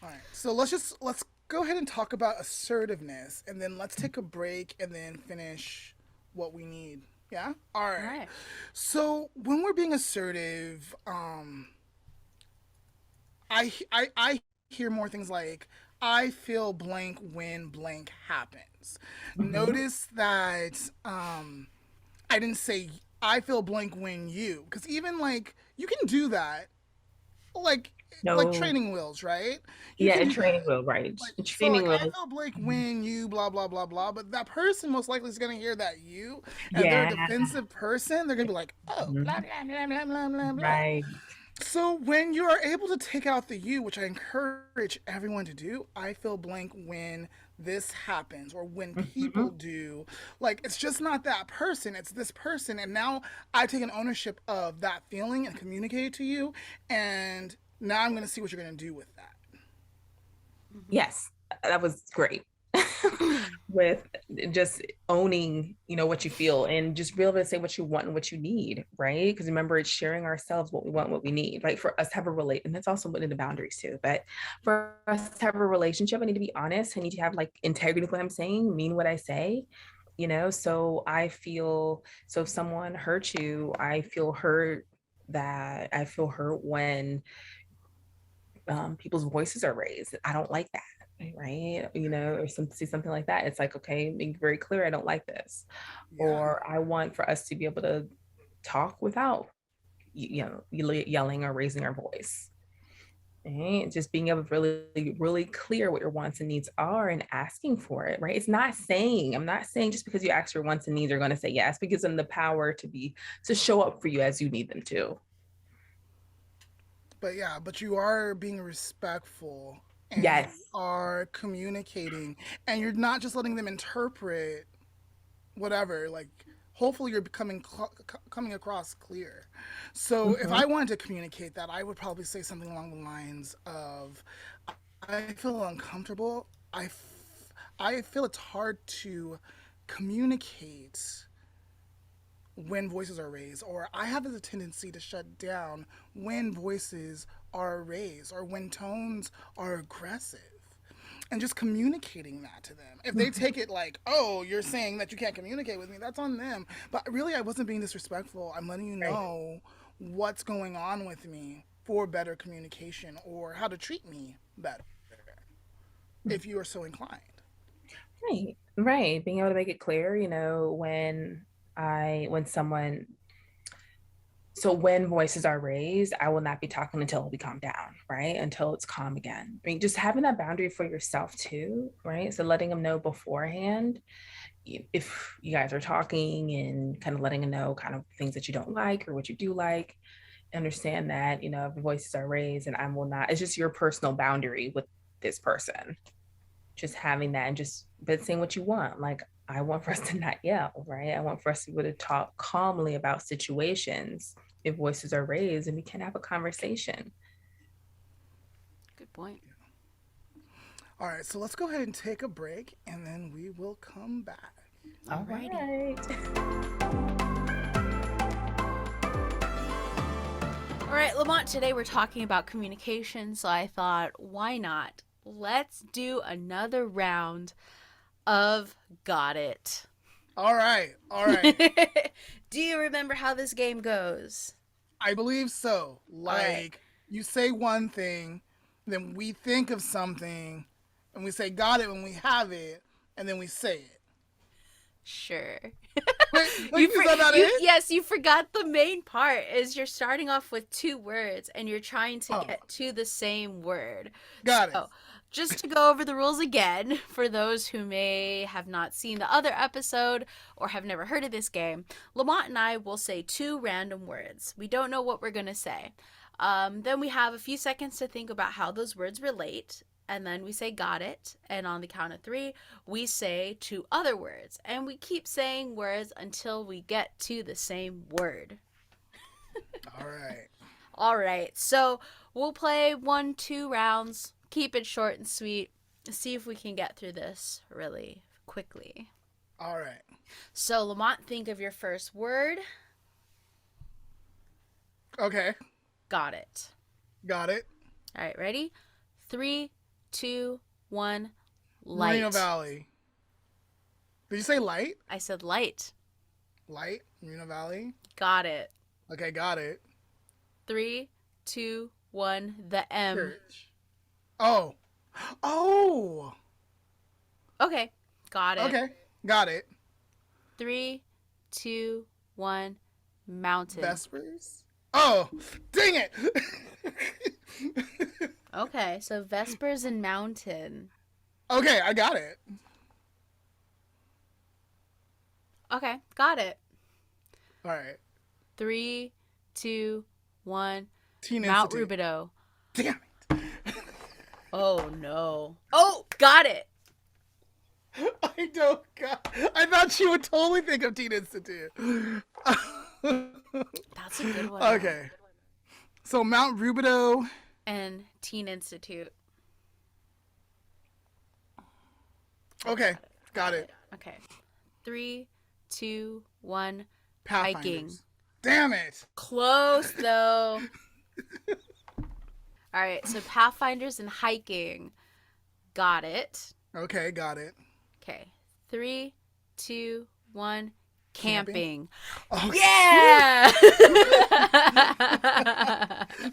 All right. So let's go ahead and talk about assertiveness, and then let's take a break and then finish what we need. Yeah. All All right. right. So when we're being assertive, I hear more things like I feel blank when blank happens. Mhm. Notice that I didn't say I feel blank when you, because even like you can do that, like No, training wheels, right? You yeah, can and do training that. wheel, right? Like And so, training like I wheel. feel blank when you blah blah blah blah, but that person most likely is gonna hear that you, and they're a Yeah. defensive person. They're gonna be like, oh, blah Mhm. blah blah blah blah blah blah. Right. So when you are able to take out the you, which I encourage everyone to do, I feel blank when this happens or when people Mhm. do. Like it's just not that person, it's this person. And now I've taken ownership of that feeling and communicate it to you. And now I'm gonna see what you're gonna do with that. Hmm. Yes, that was great. With just owning, what you feel and just be able to say what you want and what you need, right? Because remember, it's sharing ourselves what we want, what we need, right? For us to have a relate, and that's also within the boundaries too. But for us to have a relationship, I need to be honest. I need to have like integrity with what I'm saying, mean what I say. So I feel so if someone hurts you, I feel hurt that I feel hurt when people's voices are raised. I don't like that, right? Or see something like that. It's like, okay, make very clear I don't like this, Yeah. or I want for us to be able to talk without, yelling or raising our voice. Right? Just being able to really, really clear what your wants and needs are and asking for it, right? I'm not saying just because you ask for wants and needs, are going to say yes, but gives them the power to show up for you as you need them to. But yeah, but you are being respectful and you Yes. are communicating and you're not just letting them interpret whatever, like hopefully you're coming across clear. So if Mm-hmm. I wanted to communicate that, I would probably say something along the lines of, I feel uncomfortable. I feel it's hard to communicate when voices are raised, or I have a tendency to shut down when voices are raised or when tones are aggressive. And just communicating that to them. If they take it like, oh, you're saying that you can't communicate with me, that's on them. But really, I wasn't being disrespectful. I'm letting you Right. know what's going on with me for better communication or how to treat me better if you are so inclined. Right. Right. Being able to make it clear, when someone, so when voices are raised, I will not be talking until we calm down, right? Until it's calm again. I mean, just having that boundary for yourself too, right? So letting them know beforehand if you guys are talking and kind of letting them know kind of things that you don't like or what you do like. Understand that, if voices are raised and I will not, it's just your personal boundary with this person. Just having that and just but saying what you want. Like I want for us to not yell, right? I want for us to be able to talk calmly about situations if voices are raised and we can have a conversation. Good point. All right, so let's go ahead and take a break and then we will come back. All Alrighty. right. All right, Lamont, today we're talking about communication, so I thought, why not? Let's do another round of Got It. All right, all right. Do you remember how this game goes? I believe so. All right. Like, you say one thing, then we think of something, and we say, got it when we have it, and then we say it. Sure. Wait, is that not it? Yes, you forgot the main part is you're starting off with two words and you're trying to Oh, get to the same word. got it. So, just to go over the rules again, for those who may have not seen the other episode or have never heard of this game, Lamont and I will say two random words. We don't know what we're going to say. Then we have a few seconds to think about how those words relate. And then we say got it. And on the count of three, we say two other words. And we keep saying words until we get to the same word. All right. All right. So we'll play 1, 2 rounds. Keep it short and sweet. See if we can get through this really quickly. All right. So, Lamont, think of your first word. Okay. Got it. Got it. All right, ready? 3, 2, 1. Moreno Light. Valley. Did you say light? I said light. Light? Moreno Valley? Got it. Okay, got it. 3, 2, 1. The M. Church. Oh. Oh. Okay, got it. Okay, got it. 3, 2, 1. Mountain. Vespers? Oh, dang it. Okay, so Vespers and mountain. Okay, I got it. Okay, got it. All right. 3, 2, 1. Teen Mount Institute. Rubidoux. Damn it. Oh no. Oh, got it. I don't got. I thought you would totally think of Teen Institute. That's a good one. Okay. So Mount Rubidoux. And Teen Institute. Okay, got it. Okay. 3, 2, 1. Pathfinders. Hiking. Damn it. Close though. All right, so Pathfinders and hiking. Got it. Okay, got it. Okay. 3, 2, 1. Camping. Okay. Yeah!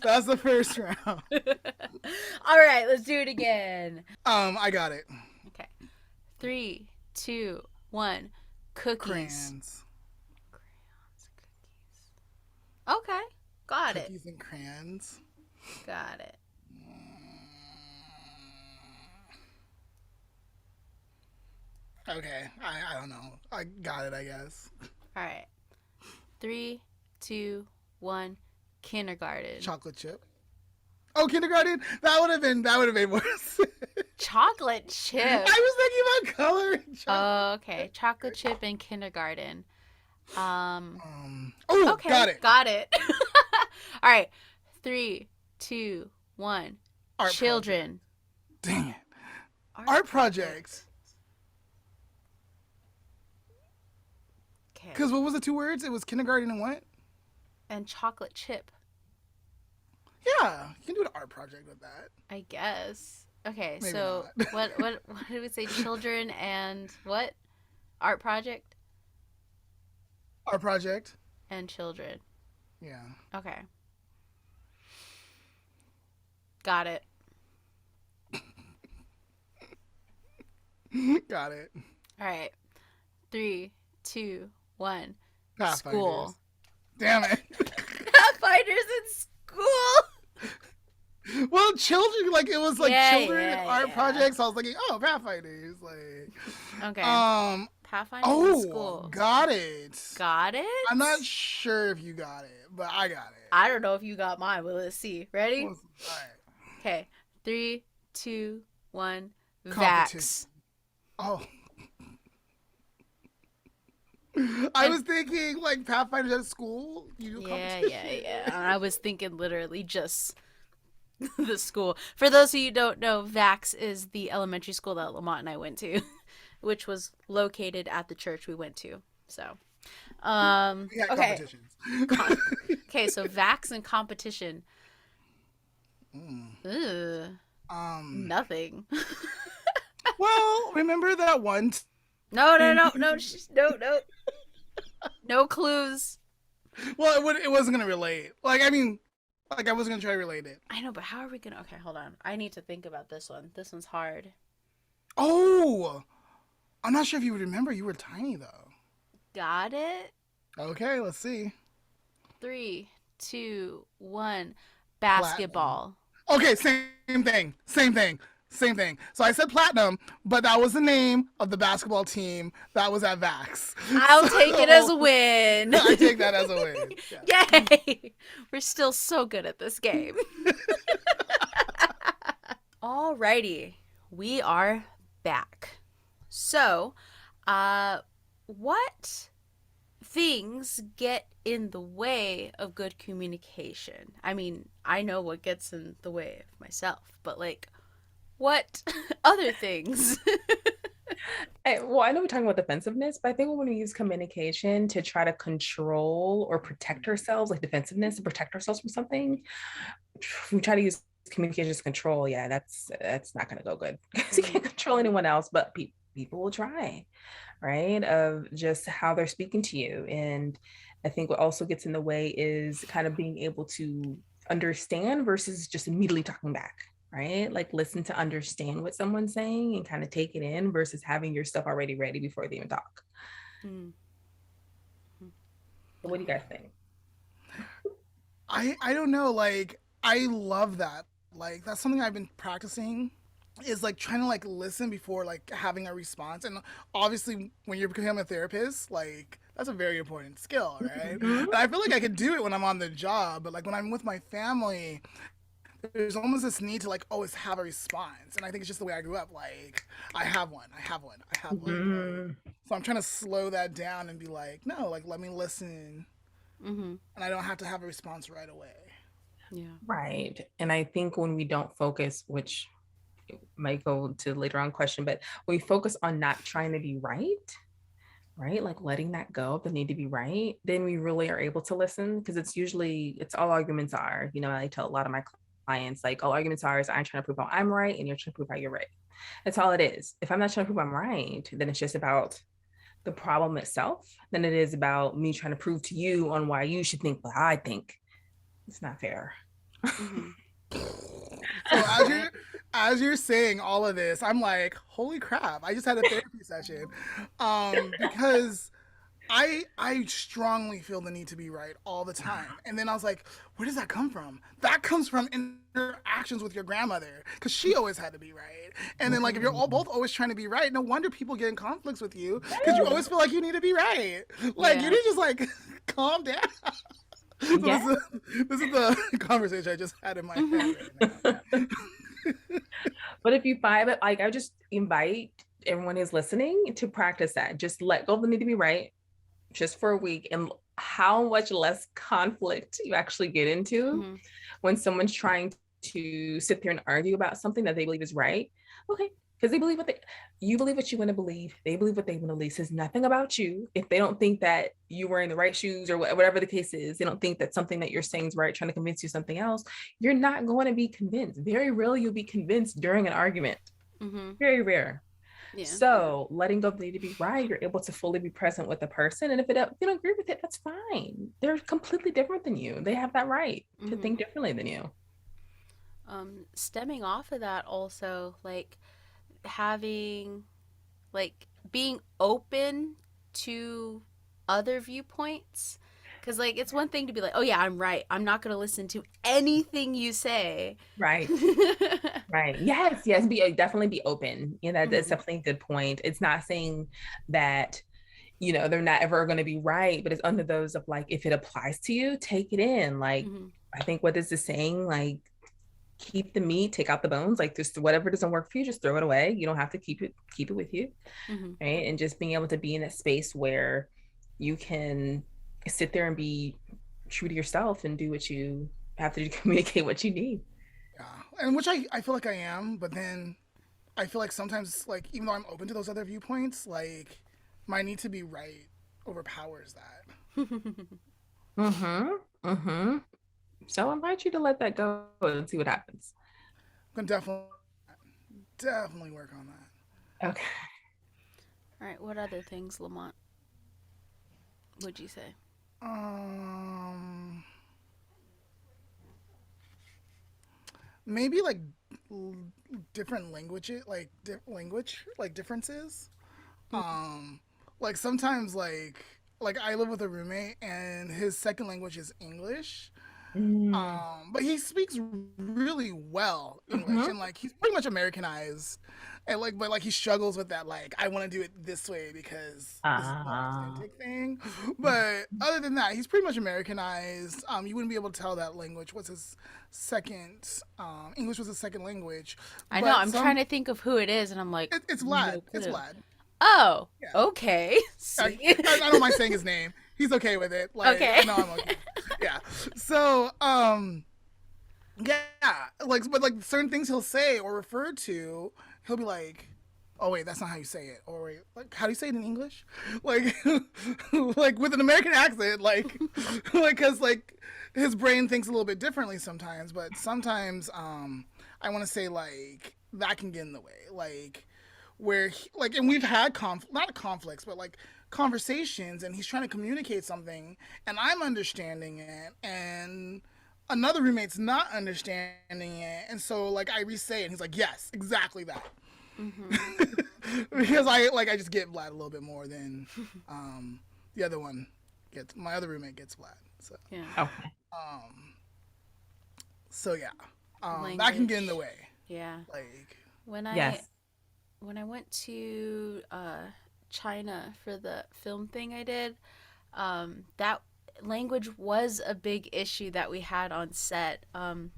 That's the first round. All right, let's do it again. I got it. Okay. 3, 2, 1. Cookies. Crayons. Okay. Got it. Cookies and crayons. Got it. Okay, I don't know. I got it, I guess. All right. 3, 2, 1. Kindergarten. Chocolate chip. Oh, kindergarten. That would have been worse. Chocolate chip. I was thinking about coloring. Oh, okay. Chocolate chip and kindergarten. Um. Oh, Okay, got it. got it. All right. 3, 2, 1. Art project. Children. Dang it. Art Art project. project. Okay. Because what was the two words? It was kindergarten and what? And chocolate chip. Yeah, you can do an art project with that. I guess. Okay, Maybe so not. what did we say? Children and what? Art project Art project. and children. Yeah. Okay. Got it. Got it. All right. 3, 2, 1. Pathfinders. School. Damn it. Pathfinders in school. Well, children, like, it was like Yeah, children yeah, and art yeah. projects. I was thinking, oh, Pathfinders. Like, Okay. Pathfinders in oh, school. got it. Got it? I'm not sure if you got it, but I got it. I don't know if you got mine, but let's see. Ready? All right. Okay. 3, 2, 1. Vax. Competition. Oh. I was thinking like Pathfinders at school. You do competition. Yeah. I was thinking literally just the school. For those of you who don't know, Vax is the elementary school that Lamont and I went to, which was located at the church we went to. So, We had okay. competitions. Okay, so Vax and competition. Ugh, nothing. Well, remember that one? No. No clues. Well, it wasn't gonna relate. Like, I mean, like I was gonna try to relate it. I know, but how are we gonna? Okay, hold on. I need to think about this one. This one's hard. Oh, I'm not sure if you would remember. You were tiny though. Got it. Okay, let's see. 3, 2, 1. Basketball. Okay, same thing. So I said platinum, but that was the name of the basketball team that was at Vax. I'll take it as a win. I take that as a win. Yeah. Yay! We're still so good at this game. Alrighty, we are back. So, what things get in the way of good communication? I mean, I know what gets in the way of myself, but like, what other things? Well, I know we're talking about defensiveness, but I think when we use communication to try to control or protect ourselves, like defensiveness to protect ourselves from something, we try to use communication as control. Yeah, that's not going to go good because you can't control anyone else, but people will try, right? Of just how they're speaking to you. And I think what also gets in the way is kind of being able to understand versus just immediately talking back. Right? Like listen to understand what someone's saying and kind of take it in versus having your stuff already ready before they even talk. What do you guys think? I don't know. Like, I love that. Like, that's something I've been practicing is like trying to like listen before like having a response. And obviously when you're becoming a therapist, like that's a very important skill, right? And I feel like I could do it when I'm on the job, but like when I'm with my family, there's almost this need to like always have a response, and I think it's just the way I grew up. Like I have one. So I'm trying to slow that down and be like, no, like let me listen, and I don't have to have a response right away. Yeah, right. And I think when we don't focus, which might go to later on question, but when we focus on not trying to be right, like letting that go of the need to be right, then we really are able to listen, because it's all arguments are, I tell a lot of my clients, like all arguments are is I'm trying to prove how I'm right and you're trying to prove how you're right. That's all it is. If I'm not trying to prove I'm right, then it's just about the problem itself. Then it is about me trying to prove to you on why you should think what I think. It's not fair. So as you're saying all of this, I'm like, holy crap! I just had a therapy session, because I strongly feel the need to be right all the time. And then I was like, where does that come from? That comes from interactions with your grandmother, because she always had to be right. And then like if you're both always trying to be right, no wonder people get in conflicts with you, because you always feel like you need to be right. Like you need to just like calm down. So this is the conversation I just had in my head right now. But if you find it, like I just invite everyone who's listening to practice that. Just let go of the need to be right. just for a week, and how much less conflict you actually get into Mm-hmm. when someone's trying to sit there and argue about something that they believe is right. Okay, because they believe you believe what you want to believe. They believe what they want to believe. It says nothing about you. If they don't think that you're wearing the right shoes or whatever the case is, they don't think that something that you're saying is right, trying to convince you something else, you're not going to be convinced. Very rarely you'll be convinced during an argument. Mm-hmm. Very rare. Yeah. So letting go of the need to be right, you're able to fully be present with the person. And if you don't agree with it, that's fine. They're completely different than you. They have that right to Mm-hmm. think differently than you. Stemming off of that, also like having like being open to other viewpoints, because like it's one thing to be like, oh yeah, I'm right, I'm not going to listen to anything you say. Right. Right. Yes. Yes. Definitely be open. That's Mm-hmm. definitely a good point. It's not saying that, they're not ever going to be right, but it's under those of like, if it applies to you, take it in. Like, Mm-hmm. I think what is the saying? Like, keep the meat, take out the bones. Like, just whatever doesn't work for you, just throw it away. You don't have to keep it with you. Mm-hmm. Right. And just being able to be in a space where you can sit there and be true to yourself and do what you have to do to communicate what you need. Yeah, and which I feel like I am, but then I feel like sometimes, like, even though I'm open to those other viewpoints, like, my need to be right overpowers that. Mm-hmm. Mm-hmm. So I invite you to let that go and see what happens. I'm gonna definitely work on that. Okay. All right, what other things, Lamont, would you say? Um, maybe like different languages, like language, like differences. Um, like sometimes like I live with a roommate and his second language is English. Mm-hmm. But he speaks really well English and like he's pretty much Americanized, and like but like he struggles with that, like I want to do it this way because this is more Uh, authentic thing. But other than that, he's pretty much Americanized. You wouldn't be able to tell that language was his second. English was his second language, I know, but I'm trying to think of who it is, and I'm like, it's no Vlad. It's clue. Vlad. Oh, Yeah, okay. I, See? I don't mind saying his name. He's okay with it. Like Okay. I know I'm okay. Yeah. So yeah, like but like certain things he'll say or refer to, he'll be like, "Oh wait, that's not how you say it." Or wait, like how do you say it in English? Like, like with an American accent, like because like his brain thinks a little bit differently sometimes. But sometimes, I want to say like that can get in the way, where like and we've had not conflicts, but like conversations, and he's trying to communicate something, and I'm understanding it, and another roommate's not understanding it, and so like I re-say it, and he's like, "Yes, exactly that," Mm-hmm. because I just get Vlad a little bit more than the other one gets. My other roommate gets Vlad, so Yeah. okay. um so yeah, that can get in the Language. way, Yeah. like When I Yes. when I went to China for the film thing I did, that language was a big issue that we had on set. And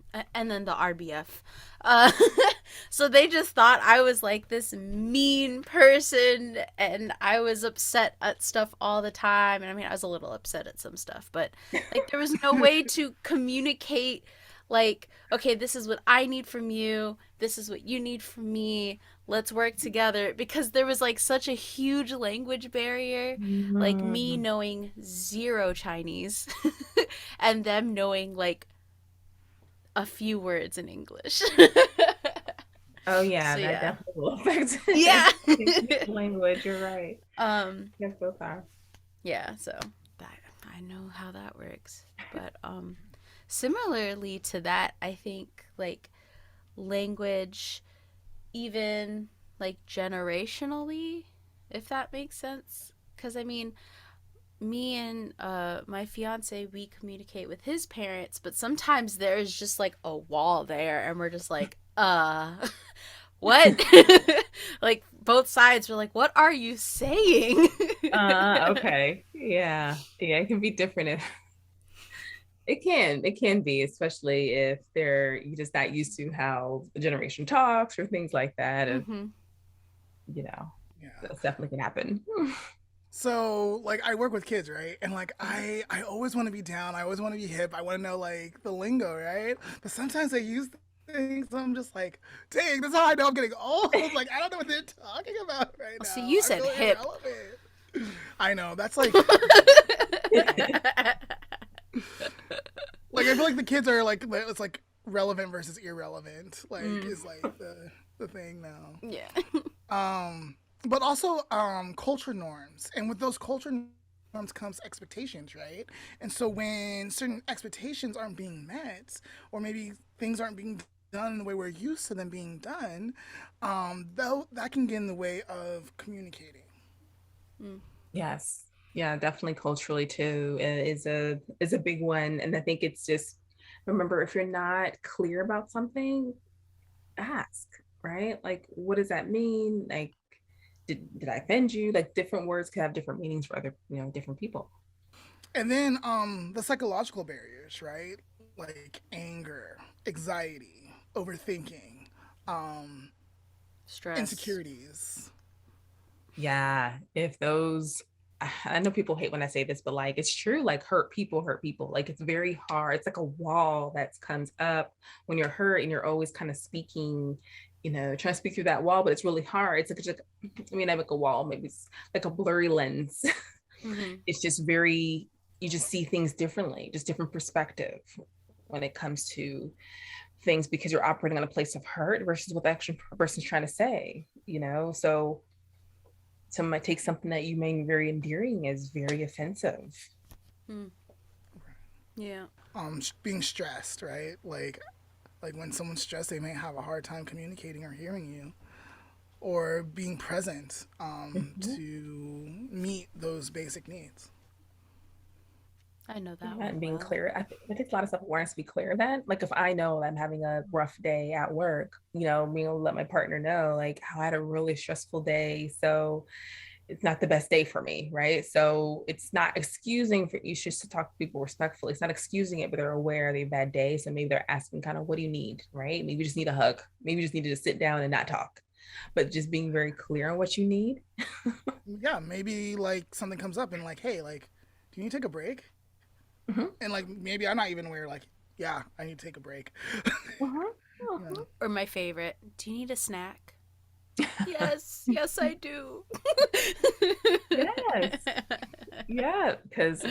then the RBF. Uh, so they just thought I was like this mean person, and I was upset at stuff all the time. And I mean, I was a little upset at some stuff, but like there was no way to communicate. Like, okay, this is what I need from you. This is what you need from me. Let's work together, because there was like such a huge language barrier, like me Mhm. knowing zero Chinese and them knowing like a few words in English. Oh yeah, So that yeah. definitely will affect Yeah. language. You're right. um Yes, both are. yeah, so that I know how that works. But similarly to that, I think like language, even like generationally, if that makes sense. Because I mean, me and my fiance, we communicate with his parents, but sometimes there's just like a wall there, and we're just like, what? Like both sides were like, what are you saying? Okay. Yeah. Yeah, it can be different if it can be, especially if you're just not used to how the generation talks or things like that. If Hmm. you know, yeah. that definitely can happen. So like I work with kids, right? And like I always want to be down. I always want to be hip. I want to know like the lingo, right? But sometimes they use things. I'm just like, dang, that's how I know I'm getting old. Like I don't know what they're talking about right See, now. you I said feel hip. irrelevant. I know that's like I feel like the kids are like it's like relevant versus irrelevant. Like Mm, is like the thing now. yeah. Um, but also culture norms, and with those culture norms comes expectations, right? And so when certain expectations aren't being met, or maybe things aren't being done in the way we're used to them being done, though that can get in the way of communicating. Mm, Yes. Yeah, definitely culturally too is a big one. And I think it's just remember if you're not clear about something, ask, right? Like what does that mean? Like did I offend you? Like different words can have different meanings for other, different people. And then the psychological barriers, right? Like anger, anxiety, overthinking, um, stress. insecurities. Yeah, if those I know people hate when I say this, but like it's true, like hurt people. Like it's very hard. It's like a wall that comes up when you're hurt and you're always kind of speaking, trying to speak through that wall, but it's really hard. I mean, I make a wall, maybe it's like a blurry lens. Mm-hmm. It's just very, you just see things differently, just different perspective when it comes to things because you're operating on a place of hurt versus what the actual person's trying to say, So someone might take something that you may be very endearing as very offensive. Mm, yeah. Being stressed, right? Like when someone's stressed, they may have a hard time communicating or hearing you, or being present Mhm. to meet those basic needs. I know that Yeah, one and being well. clear. I think it takes a lot of self awareness to be clear. Then, like, if I know I'm having a rough day at work, being able to let my partner know, like, how I had a really stressful day. So it's not the best day for me, right? So it's not excusing for you just to talk to people respectfully. It's not excusing it, but they're aware they have a bad day. So maybe they're asking kind of, what do you need, right? Maybe you just need a hug. Maybe you just need to just sit down and not talk, but just being very clear on what you need. Yeah, maybe like something comes up and like, hey, like, do you need to take a break? Mhm, And like maybe I'm not even aware. Like, yeah, I need to take a break. mhm, You know. mhm. Or my favorite. Do you need a snack? Yes, yes, I do. Yes. Yeah, because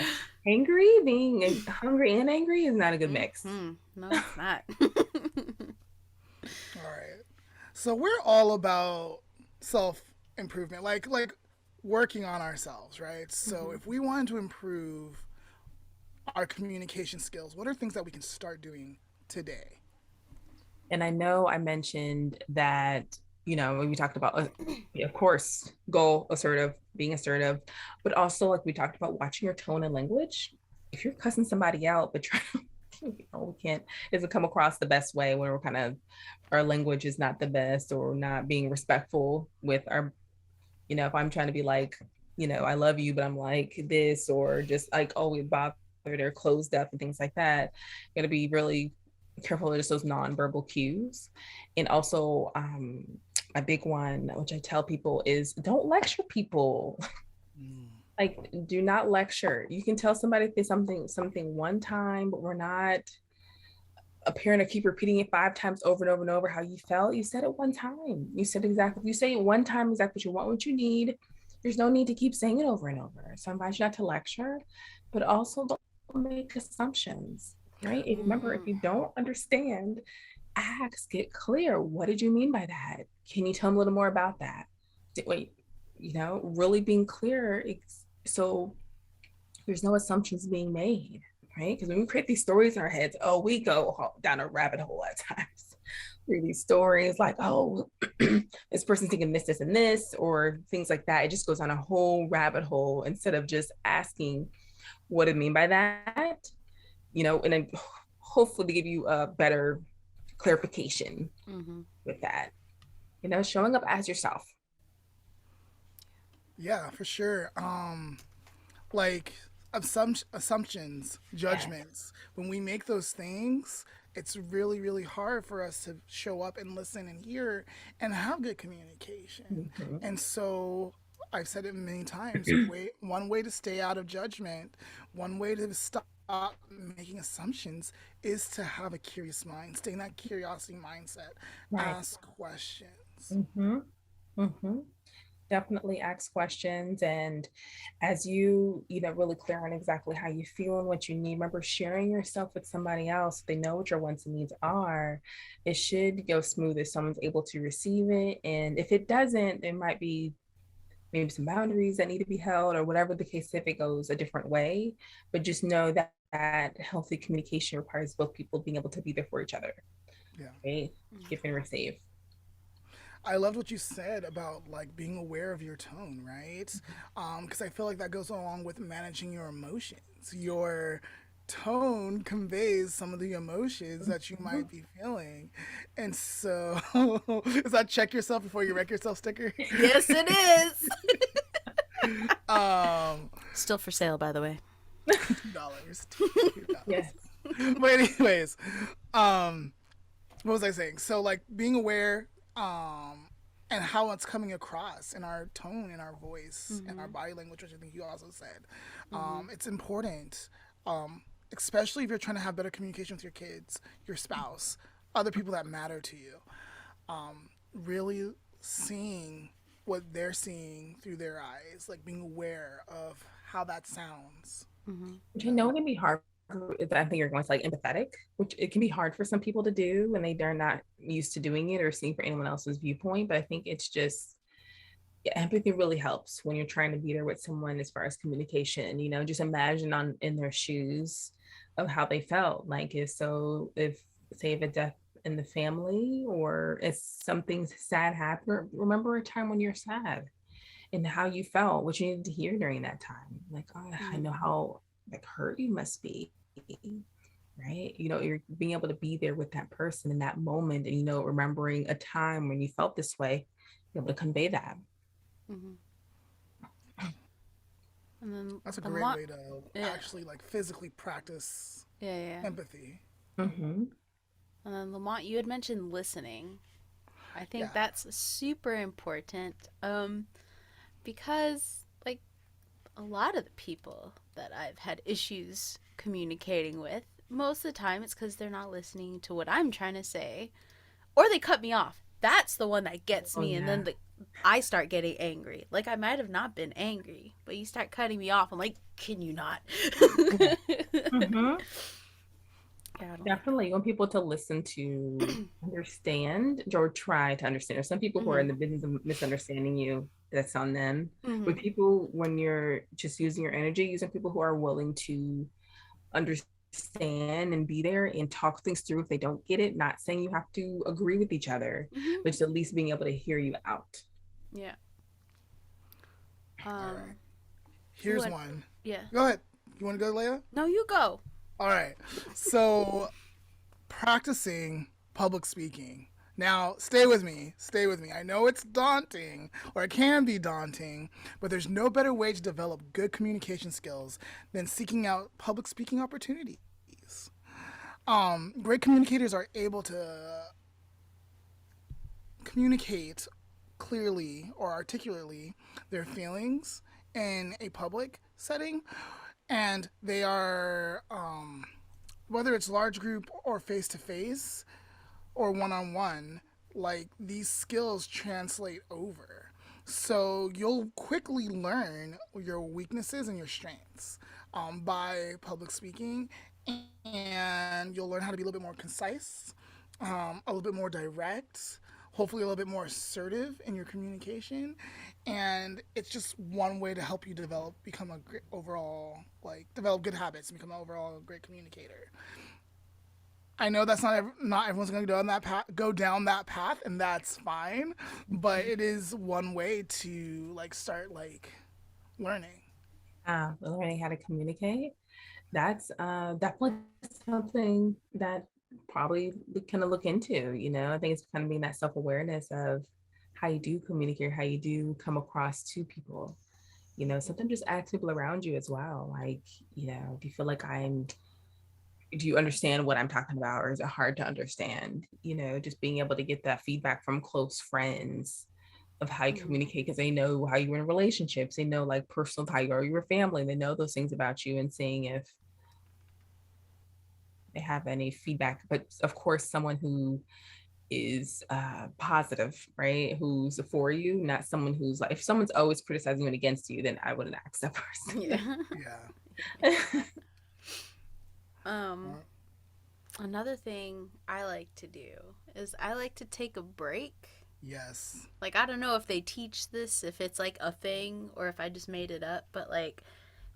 being hungry and angry is not a good mix. Mm-hmm. No, it's not. All right. So we're all about self improvement, like working on ourselves, right? So Mm-hmm. if we wanted to improve our communication skills, what are things that we can start doing today? And I know I mentioned that, when we talked about, of course, goal assertive, being assertive, but also like we talked about watching your tone and language. If you're cussing somebody out, but trying we can't, doesn't come across the best way when we're kind of, our language is not the best or not being respectful with our, if I'm trying to be like, I love you, but I'm like this, or just like always bothered or closed up and things like that. You got to be really careful of just those nonverbal cues. And also, a big one, which I tell people, is don't lecture people. Mm. Like, do not lecture. You can tell somebody if they something one time, but we're not a parent to keep repeating it 5 times over and over and over how you felt. You said it one time. You said exactly, you say it one time, exactly what you want, what you need. There's no need to keep saying it over and over. So I invite you not to lecture, but also don't make assumptions, right? Remember, if Mm-hmm. you don't understand, ask, get clear. What did you mean by that? Can you tell me a little more about that? Wait, really being clear. So there's no assumptions being made, right? Because when we create these stories in our heads, oh, we go down a rabbit hole at times through these stories, like, oh, this person's thinking this, this, and this, or things like that. It just goes on a whole rabbit hole instead of just asking what do I mean by that, and then hopefully give you a better clarification Mm-hmm. with that. Showing up as yourself. Yeah, for sure. Like assumptions, Yes. judgments. When we make those things, it's really hard for us to show up and listen and hear and have good communication. Mm-hmm. And so I've said it many times. One way to stay out of judgment, one way to stop making assumptions is to have a curious mind. Stay in that curiosity mindset. Right. Ask questions. Mm-hmm. Mm-hmm. Definitely ask questions, and as you really clear on exactly how you feel and what you need, remember sharing yourself with somebody else. They know what your wants and needs are. It should go smooth if someone's able to receive it, and if it doesn't, there might be maybe some boundaries that need to be held or whatever the case, if it goes a different way. But just know that healthy communication requires both people being able to be there for each other, Yeah. right? Give and receive. I loved what you said about like being aware of your tone, right? Because I feel like that goes along with managing your emotions. Your tone conveys some of the emotions that you Mhm. might be feeling, and so is that check yourself before you wreck yourself sticker? Yes, it is. um, Still for sale, by the way. $2, $2. Yes. But anyways, um, what was I saying? So like being aware, and how it's coming across in our tone, in our voice, and our Mm-hmm. body language, which I think you also said. Mm-hmm. It's important, um, especially if you're trying to have better communication with your kids, your spouse, other people that matter to you. Really seeing what they're seeing through their eyes, like being aware of how that sounds. Mm-hmm. Which You I know. know can be hard. I think you're going to like empathetic, which it can be hard for some people to do when they're not used to doing it or seeing for anyone else's viewpoint. But I think it's just, yeah, empathy really helps when you're trying to be there with someone as far as communication. Just imagine on in their shoes of how they felt. Like if say if a death in the family or if something sad happened, remember a time when you're sad and how you felt, what you needed to hear during that time. Like, oh, I Mm-hmm. know how like hurt you must be, right? You're being able to be there with that person in that moment, and remembering a time when you felt this way, be able to convey that. Mm-hmm. And then That's a great Lamont, way to yeah, actually like physically practice yeah, yeah. empathy. Mm-hmm. And then Lamont, you had mentioned listening. I think Yeah. that's super important. Because like a lot of the people that I've had issues communicating with, most of the time it's because they're not listening to what I'm trying to say, or they cut me off. That's the one that gets Oh me, and then yeah. I start getting angry. Like I might have not been angry, but you start cutting me off. I'm like, can you not? Yeah. Yeah, Mm-hmm. I don't like Definitely. You want people to listen to that. understand or try to understand. There's some people who are in Mm-hmm. the business of misunderstanding you. That's on them. But Mm-hmm. people, when you're just using your energy, using people who are willing to understand and be there and talk things through if they don't get it. Not saying you have to agree with each other, Mm-hmm. but just at least being able to hear you out. Yeah. All right. You Here's went. one. Yeah. Go ahead. You want to go, Leah? No, you go. All right. So, practicing public speaking. Now, stay with me. Stay with me. I know it's daunting, or it can be daunting, but there's no better way to develop good communication skills than seeking out public speaking opportunities. Great communicators are able to communicate clearly or articulately their feelings in a public setting, and they are, whether it's large group or face to face or one on one, like these skills translate over. So you'll quickly learn your weaknesses and your strengths, by public speaking, and you'll learn how to be a little bit more concise, a little bit more direct, hopefully a little bit more assertive in your communication, and it's just one way to help you become a great overall, like develop good habits and become an overall great communicator. I know that's not everyone's going to go down that path, and that's fine. But it is one way to like start like learning. Learning how to communicate. That's definitely something that probably we kind of look into. I think it's kind of being that self-awareness of how you do communicate, how you do come across to people. Sometimes just ask people around you as well. Like, do you feel like do you understand what I'm talking about, or is it hard to understand? Just being able to get that feedback from close friends of how you Mhm. communicate because they know how you're in relationships. They know like personal how you are your family. They know those things about you and seeing if they have any feedback. But of course, someone who is positive, right? Who's for you, not someone who's like, if someone's always criticizing you and against you, then I wouldn't ask that Yeah. Yeah. person. um Uh, Another thing I like to do is I like to take a break. yes. Like, I don't know if they teach this, if it's like a thing, or if I just made it up, but like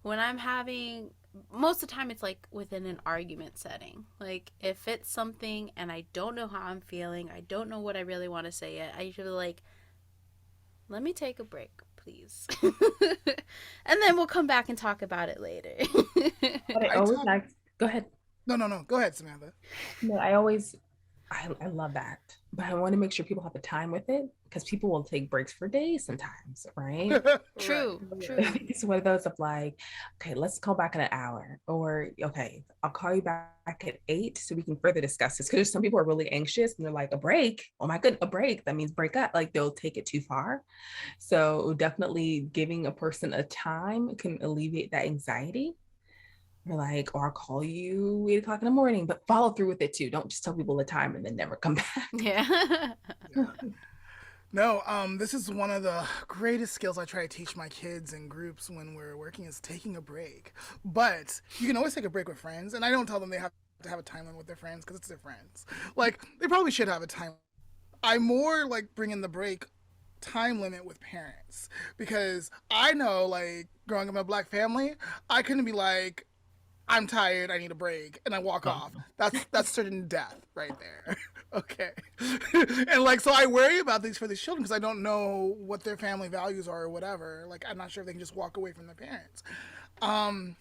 when I'm having, most of the time it's like within an argument setting. Like, if it's something and I don't know how I'm feeling, I don't know what I really want to say yet, I usually like, let me take a break, please. And then we'll come back and talk about it later. But I I always talk. like, go ahead. No, no, no. Go ahead, Samantha. No, I always, I love that. But I want to make sure people have the time with it because people will take breaks for days sometimes, right? Right. True, true. It's one of those of like, okay, let's call back in an hour, or okay, I'll call you back at 8 so we can further discuss this. Because some people are really anxious and they're like, a break? Oh my goodness, a break? That means break up. Like they'll take it too far. So definitely giving a person a time can alleviate that anxiety. You're like, or I'll call you 8 o'clock in the morning, but follow through with it too. Don't just tell people the time and then never come back. Yeah. Yeah. No, this is one of the greatest skills I try to teach my kids in groups when we're working is taking a break. But you can always take a break with friends, and I don't tell them they have to have a time limit with their friends because it's their friends. Like they probably should have a time. I more like bring in the break time limit with parents because I know like growing up in a black family, I couldn't be like I'm tired, I need a break, and I walk Oh, off. That's certain death right there. Okay. And like so I worry about these for these children because I don't know what their family values are or whatever. Like I'm not sure if they can just walk away from their parents. Um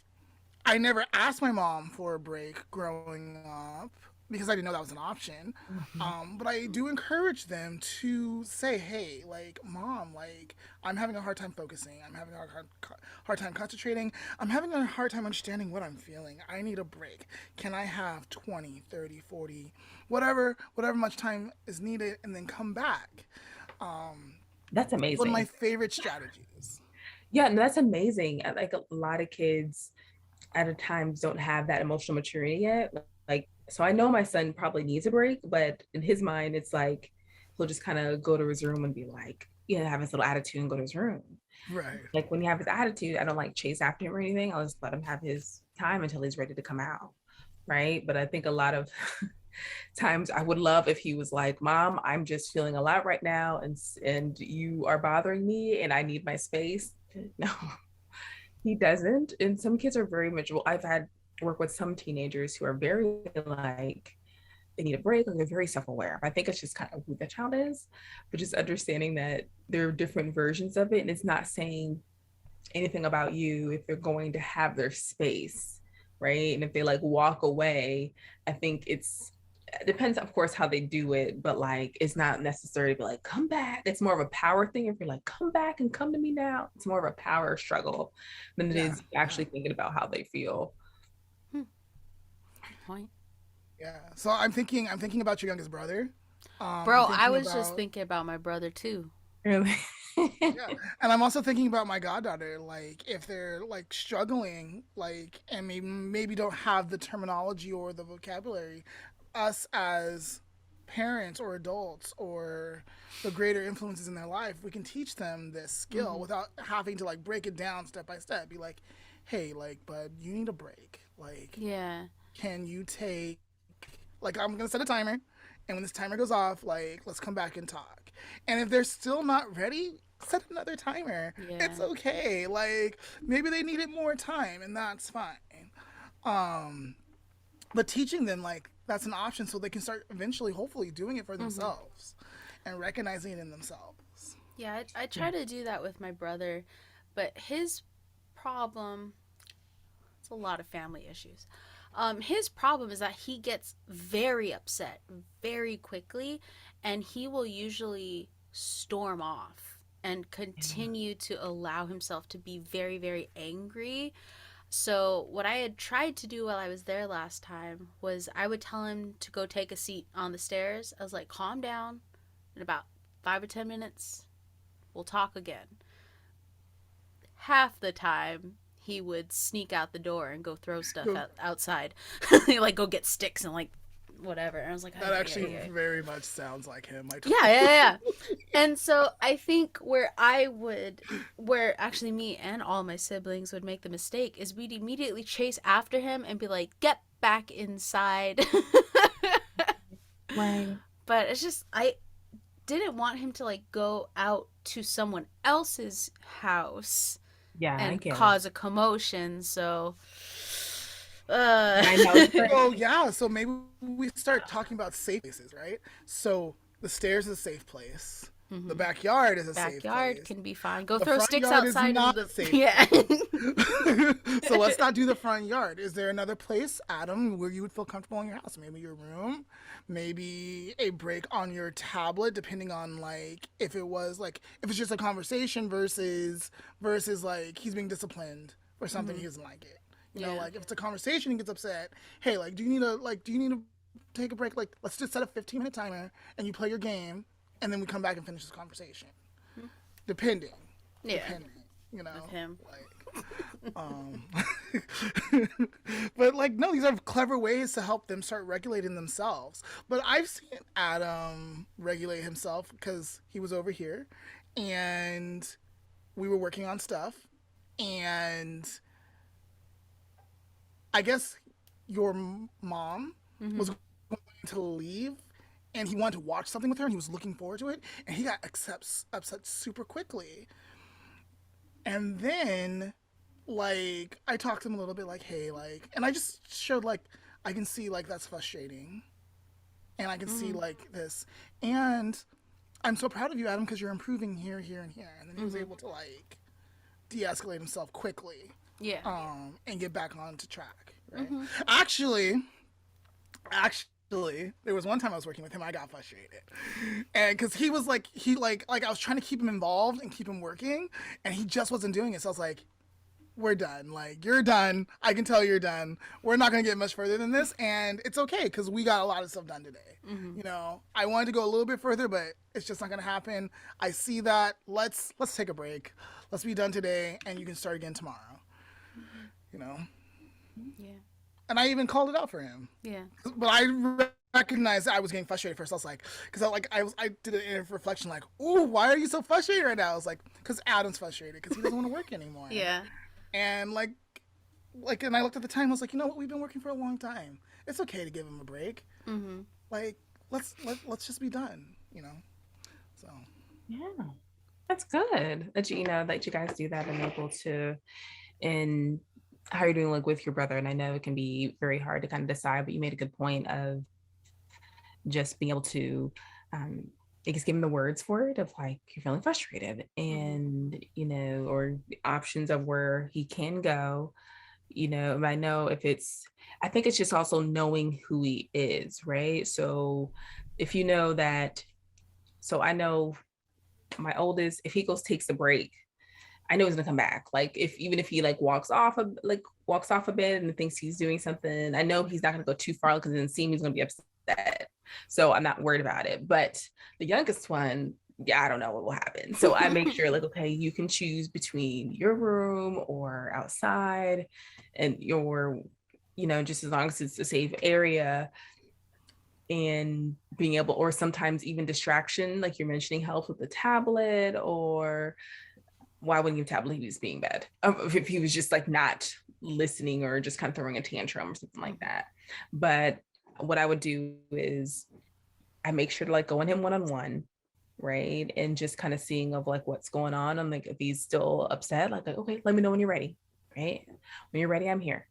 I never asked my mom for a break growing up because I didn't know that was an option. mhm. But I do encourage them to say, "Hey, like, mom, like, I'm having a hard time focusing. I'm having a hard time concentrating. I'm having a hard time understanding what I'm feeling. I need a break. Can I have 20, 30, 40, whatever much time is needed, and then come back?" Um, That's it's one of my amazing. favorite strategies. Yeah, no, that's amazing. Like a lot of kids at a times don't have that emotional maturity yet. Like, so I know my son probably needs a break, but in his mind, it's like he'll just kind of go to his room and be like, you know, have his little attitude and go to his room. Right. Like when you have his attitude, I don't like chase after him or anything. I'll just let him have his time until he's ready to come out. Right. But I think a lot of times I would love if he was like, Mom, I'm just feeling a lot right now and you are bothering me and I need my space. No, he doesn't. And some kids are very much, well, I've had work with some teenagers who are very like, they need a break or they're very self-aware. I think it's just kind of who the child is, but just understanding that there are different versions of it. And it's not saying anything about you if they're going to have their space, right? And if they like walk away, I think it depends, of course, how they do it, but like it's not necessary to be like, come back. It's more of a power thing. If you're like, come back and come to me now, it's more of a power struggle than it Yeah. is Yeah. actually thinking about how they feel. Hmm, good point. Yeah. So I'm thinking about your youngest brother. I'm Bro, I thinking was just about thinking about my brother too. Really? yeah, and I'm also thinking about my goddaughter. Like if they're like struggling, like and maybe don't have the terminology or the vocabulary, us as parents or adults or the greater influences in their life, we can teach them this skill Hmm. without having to like break it down step by step. Be like, hey, like, bud, you need a break. Like, Yeah. can you take like I'm gonna set a timer, and when this timer goes off, like let's come back and talk. And if they're still not ready, set another timer. It's Yeah. okay. Like maybe they needed more time, and that's fine. Um, but teaching them like that's an option, so they can start eventually, hopefully, doing it for Hmm. themselves and recognizing it in themselves. Yeah, I try to do that with my brother, but his problem, it's a lot of family issues. His problem is that he gets very upset very quickly, and he will usually storm off and continue to allow himself to be very, very angry. So, what I had tried to do while I was there last time was I would tell him to go take a seat on the stairs. I was like, calm down in about 5 or 10 minutes. we'll talk again. Half the time, he would sneak out the door and go throw stuff outside. Like, go get sticks and, like, whatever. And I was like, That ay, actually ay, ay. very much sounds like him. Yeah. And so I think where actually me and all my siblings would make the mistake is we'd immediately chase after him and be like, get back inside. Right. But it's just, I didn't want him to, like, go out to someone else's house Yeah, I and get it. cause a commotion. So, I know. Oh yeah, so maybe we start talking about safe places, right? So the stairs is a safe place. The backyard is a safe backyard place. can be fine. Go The throw front sticks yard is outside not of the safe. yeah. So let's not do the front yard. Is there another place, Adam, where you would feel comfortable in your house? Maybe your room, maybe a break on your tablet, depending on like if it was like if it's just a conversation versus like he's being disciplined for something he doesn't like it. You know, Yeah. like if it's a conversation, he gets upset. Hey, like, do you need to take a break? Like, let's just set a 15-minute timer and you play your game, and then we come back and finish this conversation. Depending, Yeah. depending, you know, With him. like, but like, no, these are clever ways to help them start regulating themselves. But I've seen Adam regulate himself because he was over here, and we were working on stuff, and I guess your mom was going to leave and he wanted to watch something with her and he was looking forward to it and he got upset super quickly. And then like I talked to him a little bit like, hey, like, and I just showed like I can see like that's frustrating and I can see like this, and I'm so proud of you, Adam, because you're improving here, here, and here. And then he was able to like de-escalate himself quickly, Yeah. and get back onto track. Right? Actually, there was one time I was working with him, I got frustrated, and because he was like, I was trying to keep him involved and keep him working, and he just wasn't doing it. So I was like, we're done. Like, you're done. I can tell you're done. We're not gonna get much further than this, and it's okay because we got a lot of stuff done today. You know, I wanted to go a little bit further, but it's just not gonna happen. I see that. Let's take a break. Let's be done today, and you can start again tomorrow. You know, Yeah. and I even called it out for him. Yeah. But I recognized that I was getting frustrated first. I was like, because I did a reflection like, ooh, why are you so frustrated right now? I was like, because Adam's frustrated because he doesn't want to work anymore. Yeah. And and I looked at the time. I was like, you know what? We've been working for a long time. It's okay to give him a break. Like, let's just be done. You know. So. Yeah, that's good that you know that you guys do that and able to, and how you're doing like with your brother. And I know it can be very hard to kind of decide, but you made a good point of just being able to I guess give him the words for it of like you're feeling frustrated and you know, or options of where he can go, you know. And I know if it's, I think it's just also knowing who he is, right? So if you know that, so I know my oldest, if he goes takes a break, I know he's gonna come back. Like if even if he like walks off a bit and thinks he's doing something, I know he's not gonna go too far because then see me he's gonna be upset. So I'm not worried about it. But the youngest one, yeah, I don't know what will happen. So I make sure like, okay, you can choose between your room or outside and your, you know, just as long as it's a safe area, and being able, or sometimes even distraction, like you're mentioning, help with the tablet, or why wouldn't you tablet? He was being bad. If he was just like not listening or just kind of throwing a tantrum or something like that. But what I would do is I make sure to like go on him one-on-one, right? And just kind of seeing of like what's going on. I'm like, if he's still upset, like, okay, let me know when you're ready, right? When you're ready, I'm here.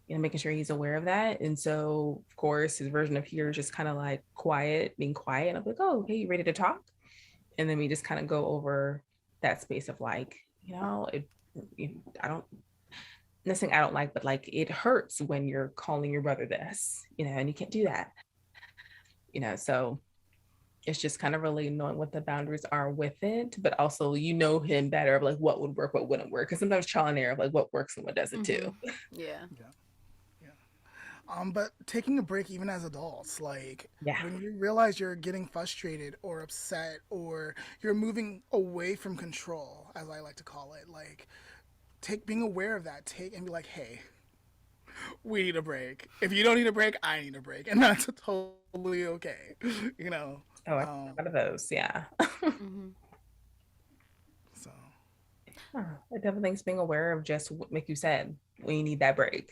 You know, making sure he's aware of that. And so, of course, his version of here is just kind of like quiet, being quiet. And I'm like, oh, okay, you ready to talk? And then we just kind of go over that space of like, you know, I don't, nothing I don't like, but like it hurts when you're calling your brother this, you know, and you can't do that, you know. So it's just kind of really knowing what the boundaries are with it, but also you know him better of like what would work, what wouldn't work, because sometimes trial and error of like what works and what doesn't too. Yeah. Yeah. But taking a break, even as adults, like Yeah. when you realize you're getting frustrated or upset or you're moving away from control, as I like to call it, like take being aware of that, take and be like, hey, we need a break. If you don't need a break, I need a break, and that's totally okay, you know. Oh, I Um, forgot of those. Yeah. Hmm. so Huh. I definitely think it's being aware of just what, like you said, when you need that break,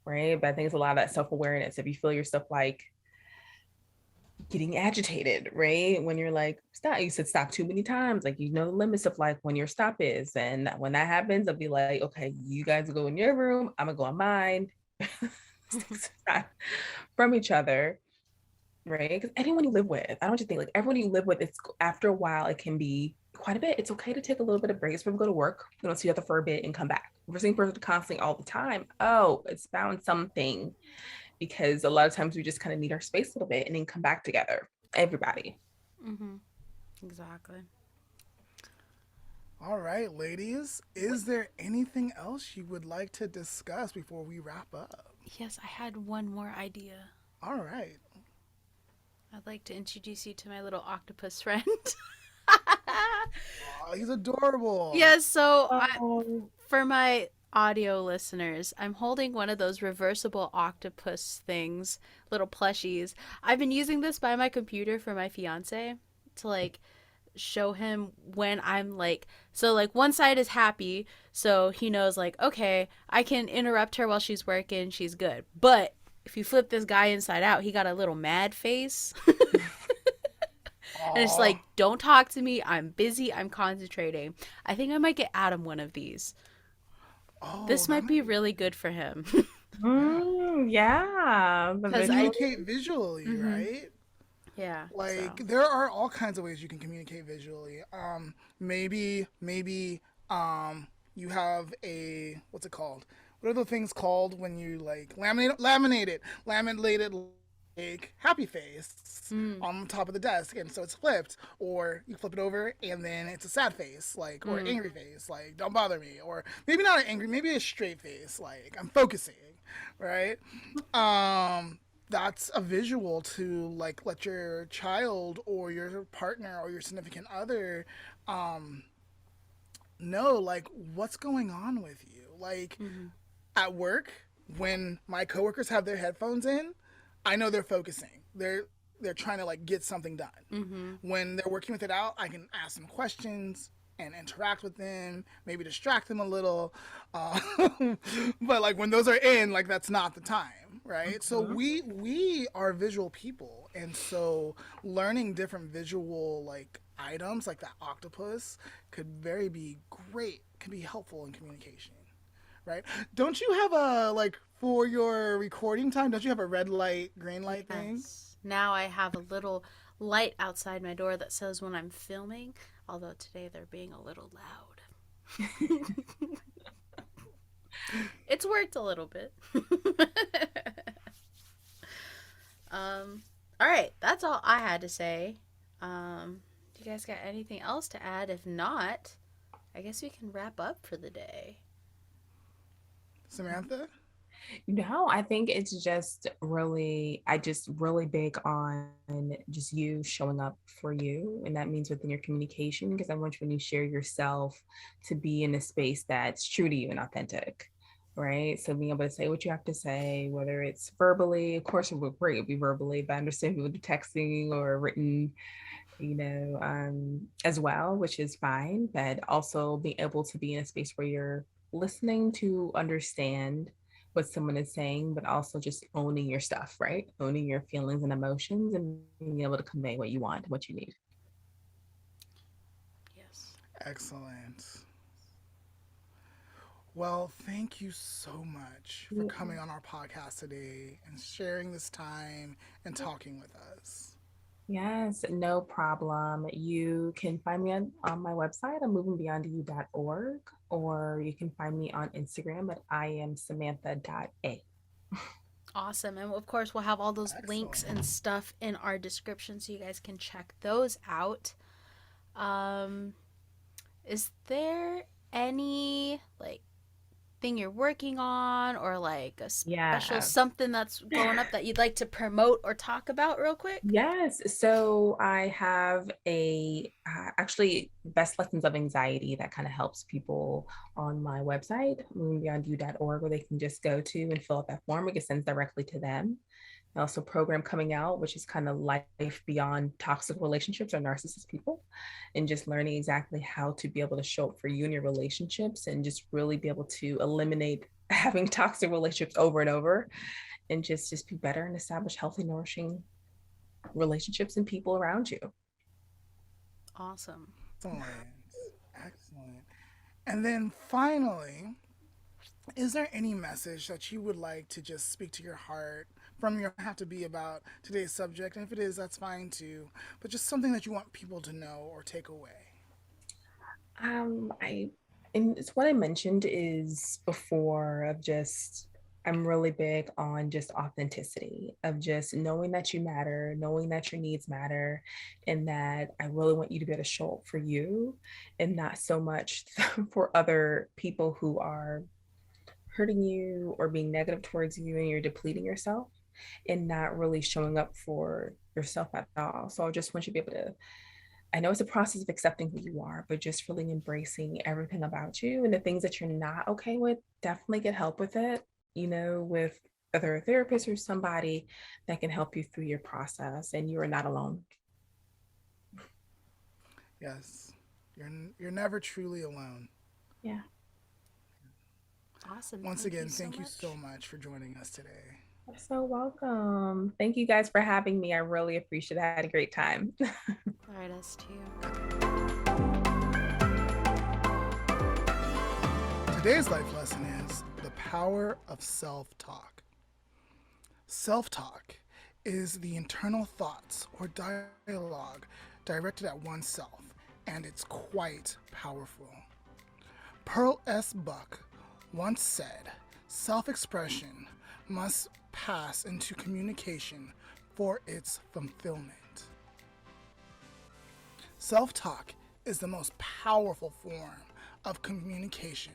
right? But I think it's a lot of that self awareness. If you feel yourself like getting agitated, right? When you're like, stop, you said stop too many times, like you know the limits of like when your stop is. And when that happens, I'll be like, okay, you guys go in your room, I'm gonna go on mine. From each other, right? Because anyone you live with, I don't just think like everyone you live with, it's after a while, it can be quite a bit. It's okay to take a little bit of breaks from go to work, see each other for a bit and come back. If we're seeing person constantly all the time, oh, it's found something because a lot of times we just kind of need our space a little bit and then come back together. Everybody. Hmm. Exactly. all right, ladies, is there anything else you would like to discuss before we wrap up? Yes, I had one more idea. All right. I'd like to introduce you to my little octopus friend. Oh, he's adorable. Yes, so Oh, for my audio listeners, I'm holding one of those reversible octopus things, little plushies. I've been using this by my computer for my fiance to like show him when I'm like, so like one side is happy, so he knows like, okay, I can interrupt her while she's working, she's good. But if you flip this guy inside out, he got a little mad face. And it's Oh, like, don't talk to me. I'm busy. I'm concentrating. I think I might get Adam one of these. oh, This that might be might really good for him. yeah, the Because visual. communicate visually, Mm-hmm. right? Yeah, Like so. there are all kinds of ways you can communicate visually. Maybe you have a what's it called? What are the things called when you like laminated like happy face Mm, on top of the desk, and so it's flipped, or you flip it over and then it's a sad face, like or mm, angry face, like don't bother me, or maybe not an angry, maybe a straight face, like I'm focusing, right? Um, that's a visual to like let your child or your partner or your significant other um know like what's going on with you. Like mm-hmm, at work, when my coworkers have their headphones in, I know they're focusing. They're trying to like get something done. mm-hmm. When they're working with it out, I can ask them questions and interact with them, maybe distract them a little. Uh, but like when those are in, like that's not the time, right? So Mhm. we are visual people, and so learning different visual like items like that octopus could very be great, could be helpful in communication, right? Don't you have a like for your recording time? Don't you have a red light, green light thing? Yes. Now I have a little light outside my door that says when I'm filming, although today they're being a little loud. It's worked a little bit. All right, that's all I had to say. Do you guys got anything else to add? If not, I guess we can wrap up for the day. Samantha? No, I think it's just really, I just really big on just you showing up for you. And that means within your communication, because I want you when you share yourself to be in a space that's true to you and authentic. Right. So being able to say what you have to say, whether it's verbally, of course, it would great, it would be verbally, but I understand people do texting or written, as well, which is fine. But also being able to be in a space where you're listening to understand what someone is saying, but also just owning your stuff, right? Owning your feelings and emotions and being able to convey what you want, what you need. Yes. Excellent. Well, thank you so much for Yeah. coming on our podcast today and sharing this time and talking with us. Yes, no problem. You can find me on my website, movingbeyondyou.org, or you can find me on Instagram at I am Samantha.a. Awesome. And of course, we'll have all those links Excellent. and stuff in our description so you guys can check those out. Um, is there any like thing you're working on, or like a special Yeah. something that's going up that you'd like to promote or talk about real quick? Yes. So I have a actually best lessons of anxiety that kind of helps people on my website, moonbeyondyou.org, where they can just go to and fill out that form. It gets sent directly to them. Also, program coming out, which is kind of life beyond toxic relationships or narcissist people, and just learning exactly how to be able to show up for you in your relationships and just really be able to eliminate having toxic relationships over and over, and just be better and establish healthy, nourishing relationships and people around you. Awesome. Excellent. Excellent. And then finally, is there any message that you would like to just speak to your heart from your have to be about today's subject? And if it is, that's fine too. But just something that you want people to know or take away. I and it's what I mentioned is before of just I'm really big on just authenticity of just knowing that you matter, knowing that your needs matter, and that I really want you to be able to show up for you and not so much for other people who are hurting you or being negative towards you and you're depleting yourself and not really showing up for yourself at all. So I just want you to be able to I know it's a process of accepting who you are, but just really embracing everything about you and the things that you're not okay with, definitely get help with it, with either a therapist or somebody that can help you through your process and you are not alone. Yes, you're never truly alone. Yeah. Awesome. Once Thank you again, so thank you so much. much for joining us today. You're so welcome. Thank you guys for having me. I really appreciate it. I had a great time. All right, us too. Today's life lesson is the power of self-talk. Self-talk is the internal thoughts or dialogue directed at oneself, and it's quite powerful. Pearl S. Buck once said, self-expression must pass into communication for its fulfillment. Self-talk is the most powerful form of communication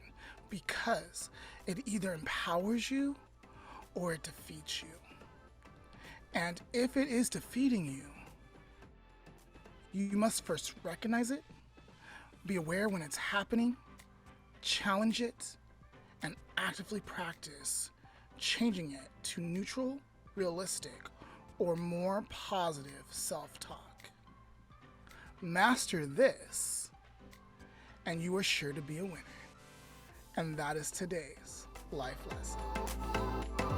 because it either empowers you or it defeats you. And if it is defeating you, you must first recognize it, be aware when it's happening, challenge it, and actively practice changing it to neutral, realistic, or more positive self-talk. Master this, and you are sure to be a winner. And that is today's life lesson.